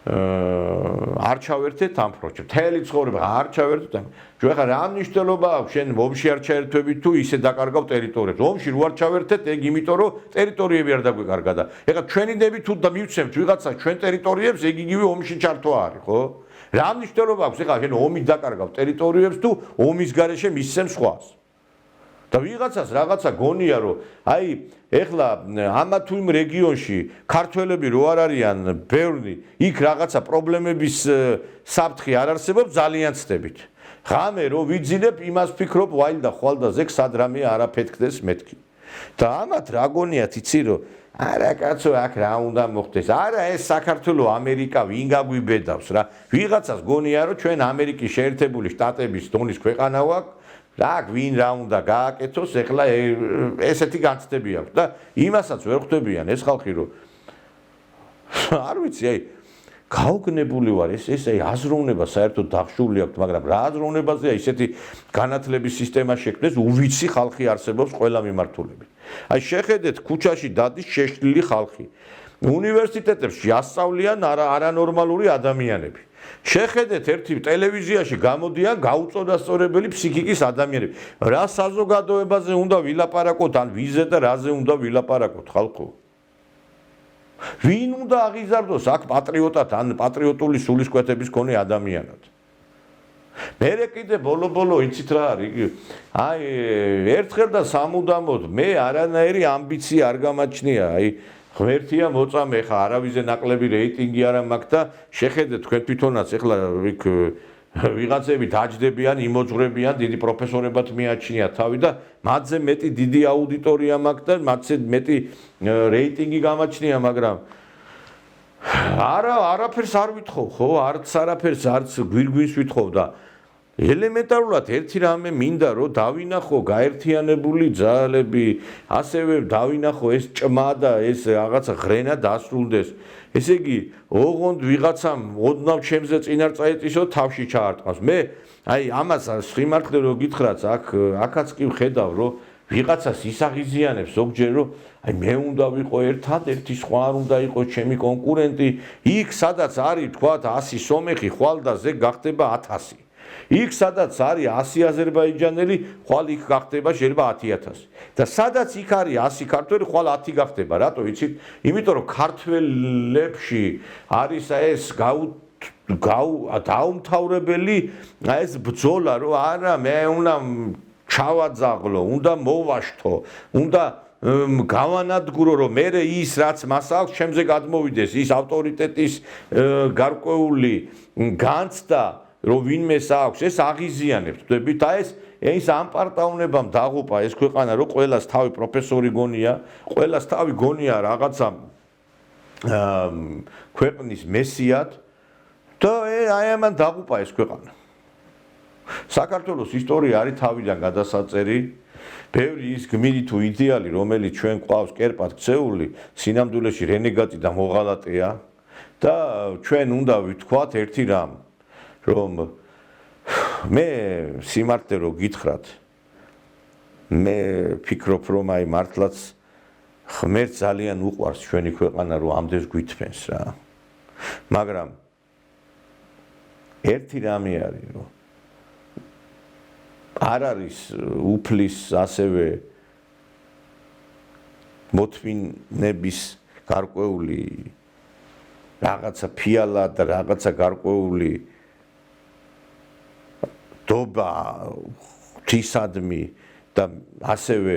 არ ჩავერთეთ ამ პროექტში. მთელი ცხოვრება არ ჩავერთეთ ამ. ჩვენ ხა რა მნიშვნელობა აქვს შენ ომში არ ჩაერთვებით თუ ისე დაკარგავ ტერიტორიებს. ომში რო არ ჩავერთეთ, ეგ იმიტომ რომ ტერიტორიები არ დაგვეკარგა და ეხლა ჩვენი ნები თუ მივცემთ ვიღაცა ჩვენ ტერიტორიებს, ეგ იგივე ომში ჩართვა არის, ხო? რა მნიშვნელობა აქვს ეხლა შენ ომით დაკარგავ ტერიტორიებს თუ ომის გარეშე მისცემ სხვას? და ვიღაცას რაღაცა გონია, რომ აი ეხლა ამა თუ იმ რეგიონში ქართველები რო არ არიან ბევრი, იქ რაღაცა პრობლემების საფრთხე არ არსებობს, ძალიან ცდებით. ღამე რო ვიძინებ, იმას ვფიქრობ, ვაილ და ხვალ და ზეგ სად რამე არაფეთქდეს მეთქი. და ამათ რა გონიათ, იცი რომ არა კაცო, აქ რა უნდა მოხდეს? არა ეს საქართველო, ამერიკა ვინ გაგვიბედავს რა? ვიღაცას გონია, რომ ჩვენ ამერიკის შეერთებული შტატების დონის ქვეყანა ვაქვს. რა ვინ რა უნდა გააკეთოს, ეხლა ესეთი განცდები აქვს და იმასაც ვერ ხვდებიან ეს ხალხი, რომ არ ვიცი, აი გაოგნებული ვარ, ეს აი აზროვნება საერთოდ დახშული აქვს, მაგრამ რა აზროვნებაზეა ისეთი განათლების სისტემა შექმნეს, უვიცი ხალხი არსებობს ყველა მიმართულებით. აი შეხედეთ, ქუჩაში დადის შეშლილი ხალხი. უნივერსიტეტებში ასწავლიან არანორმალური ადამიანები. შეხედეთ ერთი ტელევიზიაში გამოდიან გაუწოდასწორებელი ფსიქიკის ადამიანები. რა საზოგადოებაზე უნდა ვილაპარაკოთ, ან ვიზე და რაზე უნდა ვილაპარაკოთ, ხალხო? ვინ უნდა აღიზარდოს აქ პატრიოტად, ან პატრიოტული სულისკვეთების მქონე ადამიანად? მერე კიდე ბოლო იცით რა არის? აი ერთხელ და სამუდამოდ მე არანაირი ამბიცია არ გამაჩნია, აი ღმერთია მოწამე, ხა არავიზე ნაკლები რეიტინგი არ მაქვს და შეხედეთ თქვენ თვითონაც ეხლა იქ ვიღაცები დაჯდებიან, იმოძღვრებიან, დიდი პროფესორებად მიაჩნიათ თავი და მათზე მეტი დიდი აუდიტორია მაქვს და მათზე მეტი რეიტინგი გამაჩნია, მაგრამ არაფერს არ ვითხოვ, ხო? არც არაფერს, არც გვირგვინს ვითხოვ და ელემენტარულად ერთი რამე მინდა რომ დავინახო გაერთიანებული ძალები, ასევე დავინახო ეს ჭმა და ეს რაღაცა ღრენა დასრულდეს. ესე იგი, ოღონდ ვიღაცამ ოდნავ ჩემზე წინარ წაეწისო თავში ჩაარტყავს. მე აი ამას სიმართლე რო გითხრათ, აქაც კი ვხედავ რომ ვიღაცას ისაღიზიანებს ზოგჯერ რომ აი მე უნდა ვიყო ერთადერთი, სხვა არ უნდა იყოს ჩემი კონკურენტი, იქ სადაც არის თქვა 100 სომეხი, ხვალ და ზეგ გახდება 1000. იქ სადაც არის 100 აზერბაიჯანელი, ხვალ იქ გახდება შეიძლება 10,000. და სადაც იქ არის 100 ქართველი, ხვალ 10 გახდება. რატო იცით? იმიტომ რომ ქართველებში არის ეს დაუმთავრებელი ეს ბრძოლა, რომ არა მე უნდა ჩავაძაღლო, უნდა მოვაშთო, უნდა გავანადგურო, რომ მე ის რაც მას აქვს, ჩემზე გადმოვიდეს, ის ავტორიტეტის გარკვეული განცდა რომ ვინმეს აქვს, ეს აღიზიანებს, ვთქვით და ეს ამ პარტაუნებამ დაღუპა ეს ქვეყანა, რომ ყველას თავი პროფესორი გონია, ყველას თავი გონია რაღაცა ქვეყნის მესიად და აი ამან დაღუპა ეს ქვეყანა. საქართველოს ისტორია არის თავიდან გადასაწერი, ბევრი ის გმირი თუ იდეალი, რომელიც ჩვენ ყავს კერპად ქცეული, სინამდვილეში რენეგატი და მოღალატეა და ჩვენ უნდა ვთქვათ ერთი რამ, რომ მე სიმართლე რო გითხრათ, მე ფიქრობ, რომ აი მართლაც ღმერთს ძალიან უყვარს ჩვენი ქვეყანა, რომ ამდენს გვითმენს რა. მაგრამ ერთი რამე არის, რომ არ არის უფლის ასევე მოთმინების გარკვეული რაღაცა ფიალა და რაღაცა გარკვეული დობა ღვთისადმი და ასევე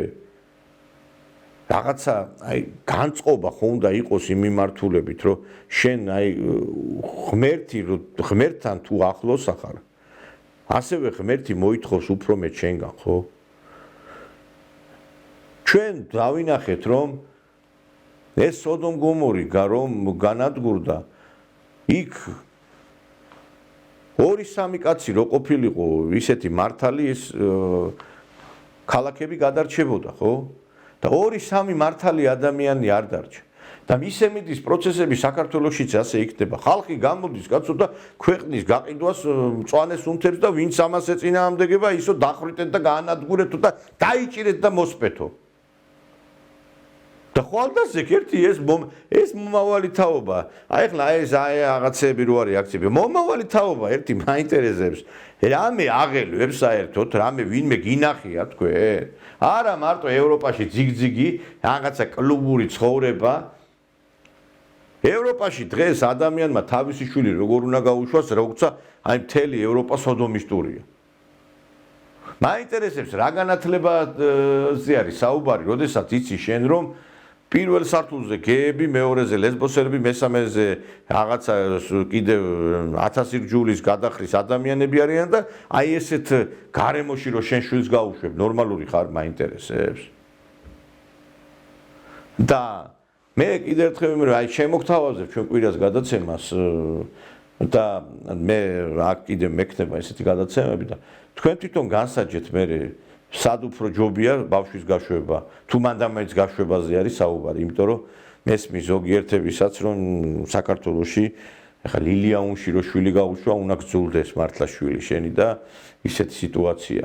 რაღაცა აი განწყობა ხო უნდა იყოს იმ მიმართულებით, რომ შენ აი ღმერთთან თუ ახლოს ახარ ასევე ღმერთი მოითხოვს უფრო მეტ შენგან, ხო? ჩვენ დავინახეთ, რომ ეს სოდომ გომორი რომ განადგურდა, იქ 2-3 კაცი რო ყოფილიყო ისეთი მართალი, ეს ქალაქები გადარჩებოდა, ხო? და 2-3 მართალი ადამიანი არ დარჩა. და ისე მიდის პროცესები საქართველოშიც ასე იქნება. ხალხი გამოდის, კაცო და ქვეყნის გაყიდვას მწვანეს უმთებს და ვინც ამას ეწინააღმდეგება, ისო დახრიტეთ და გაანადგურეთო და დაიჭირეთ და მოსპეთო. და ხვალდასეკ ერთი ეს მომავალი თაობა. აი ხლა ეს რაღაცები რო არის აქციები. მომავალი თაობა ერთი მაინტერესებს. რამე აღელვებს საერთოდ, რამე ვინმე გინახია თქვენ? არა მარტო ევროპაში ძიგძიგი, რაღაცა კლუბური ცხოვრება. ევროპაში დღეს ადამიანმა თავისი შვილი როგორ უნდა გაუშვას, როცა აი მთელი ევროპა სოდომისტურია. მაინტერესებს რა განათლებაზე არის საუბარი, როდესაც იცი შენ რომ პირველ სართულზე გეები, მეორეზე ლესბოსელები, მესამეზე რაღაცა კიდევ 1000 ჯულის გადახრის ადამიანები არიან და აი ესეთ გარემოში რომ შენ შვილს გაუშვებ, ნორმალური ხარ, მაინტერესებს. და მე კიდევ ერთხელ ვიმეორე, აი შემოგთავაზებ ჩვენ კვირას გადაცემას და მე აქ კიდევ მექნება ესეთი გადაცემები და თქვენ თვითონ განსაჯეთ მე სად უფრო ჯობია ბავშვის გაშვება, თუ მანდამაინც გაშვებაზე არის საუბარი, იმიტომ რომ მესმის ზოგიერთებისაც რომ საქართველოში ახლა ლილიანში რო შვილი გაუშვა, უნდა გძულდეს მართლა შვილი შენი და ისეთი სიტუაცია.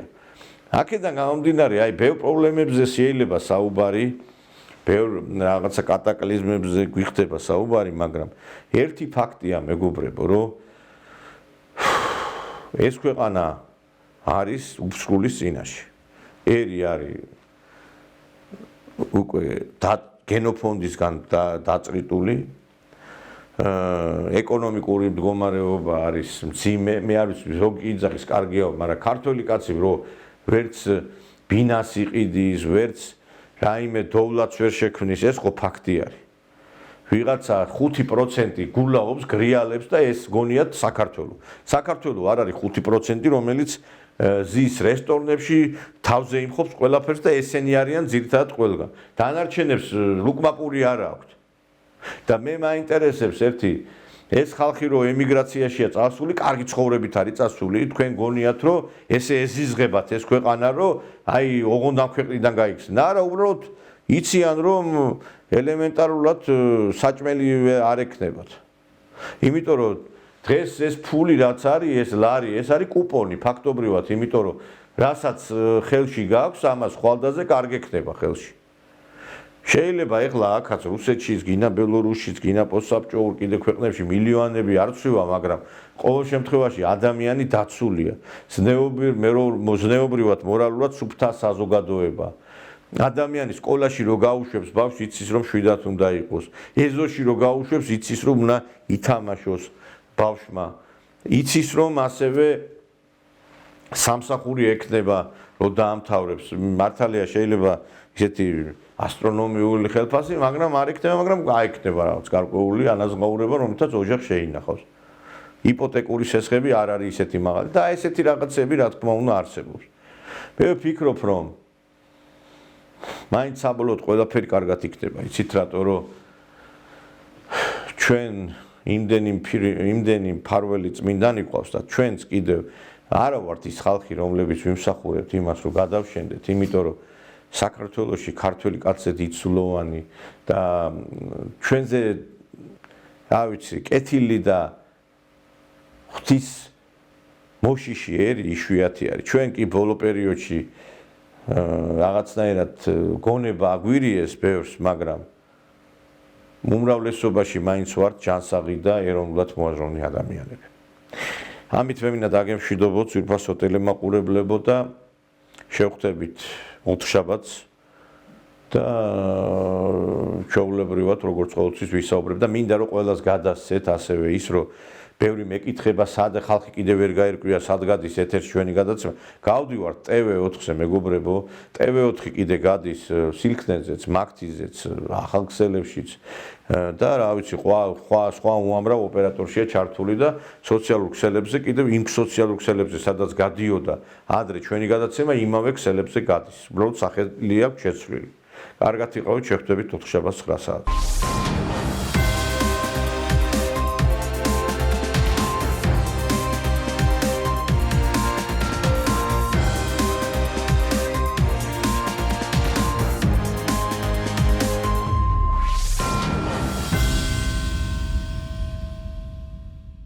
აქედან გამომდინარე, აი ბევრ პრობლემებზე შეიძლება საუბარი, ბევრ რაღაცა კატაკლიზმებზე გვიხდება საუბარი, მაგრამ ერთი ფაქტია მეგობრებო, რომ ეს ქვეყანა არის უფსრულის წინაშე. ერი არის უკვე გენოფონდისგან დაწრიტული, ეკონომიკური მდგომარეობა არის მძიმე, მე არ ვიცი ზოგი იძახის კარგია, მაგრამ ქართველი კაცი რო ვერც ბინას იყიდის, ვერც რაიმე დოვლაც ვერ შექმნის, ეს ხო ფაქტი არის. ვიღაცა 5% გულაობს, გრიალებს და ეს გონიათ საქართველო. საქართველო არ არის 5%, რომელიც ზის რესტორნებში თავზე იმხობს ყველაფერს და ესენი არიან ძირითადად ყველგან. დანარჩენებს ლუკმაპური არ აქვთ. და მე მაინტერესებს ერთი ეს ხალხი რო ემიგრაციაშია წასული, კარგი ცხოვრებით არის წასული, თქვენ გონიათ რომ ესე ეზიზღებათ ეს ქვეყანა, რომ აი ოღონდ ამ ქვეყნიდან გაიქცნენ. არა, უბრალოდ იციან რომ ელემენტარულად საჭმელი არ ექნებათ. იმიტომ რომ დღეს ეს ფული რაც არის, ეს ლარი, ეს არის კუპონი ფაქტობრივად, იმიტომ რომ რასაც ხელში გაქვს, ამას ხვალდაზე კარგი ექნება ხელში. შეიძლება ეხლა აქაც რუსეთშიც, გინა ბელორუსშიც, გინა პოსტსაბჭოურ კიდე ქვეყნებში მილიონები არ ცვივა, მაგრამ ყოველ შემთხვევაში ადამიანი დაცულია. ზნეობრივად, მორალურად სუფთა საზოგადოება. ადამიანი სკოლაში რო გაუშვებს ბავშვს, იცის რომ შვიდათ უნდა იყოს. ეზოში რო გაუშვებს, იცის რომ უნდა ითამაშოს ბავშვმა. იცის რომ ასევე სამსახური ექნება, რო დაამთავრებს. მართალია შეიძლება ისეთი ასტრონომიული ხელფასი, მაგრამ არ ექნება, მაგრამ გაექნება რაღაც გარკვეული ანაზღაურება, რომელთაც ოჯახს შეინახავს. იპოთეკური შესხები არ არის ისეთი მაღალი და ესეთი რაღაცები რა თქმა უნდა არსებობს. მე ვფიქრობ, რომ მაინც საბოლოოდ ყველაფერი კარგად იქნება. იცით რატო, რომ ჩვენ იმდენი მფარველი წმინდანი გვყავს და ჩვენც კიდევ არა ვართ ის ხალხი, რომლებიც ვიმსახურებთ იმას, რომ გადავშენდეთ, იმიტომ რომ საქართველოში ქართველი კაცები იცულოვანი და ჩვენზე რა ვიცი, კეთილი და ღვთის მოშიში ერი იშვიათი არის. ჩვენ კი ბოლო პერიოდში რაღაცნაირად გონება აგვირიეს ბევრს, მაგრამ უმრავლესობაში მაინც ვართ ჯანსაღი და ეროვნულად მოაზროვნე ადამიანები. ამით მე მინდა დაგემშვიდობოთ ძვირფასო ტელემაყურებლებო და შევხვდებით ოთხშაბათს და ჩვეულებრივად როგორც ყოველთვის ვისაუბრებ და მინდა რომ ყველას გადასცეთ ასევე ის რომ ბევრი მეკითხება სად ხალხი კიდევ ვერ გაერკვია სად გადის ეთერში ჩვენი გადაცემა გავდივართ TV4-ზე მეგობრებო TV4 კიდე გადის სილქნეზეც მაგთიზეც ახალქსელებშიც და რა ვიცი სხვა უამრავ ოპერატორშია ჩართული და სოციალურ ქსელებზე კიდევ იმ სოციალურ ქსელებზე სადაც გადიოდა ადრე ჩვენი გადაცემა იმავე ქსელებზე გადის უბრალოდ სახელი აქვს შეცვლილი კარგად იყავით შეხვდებით ოთხშაბათს 9 საათზე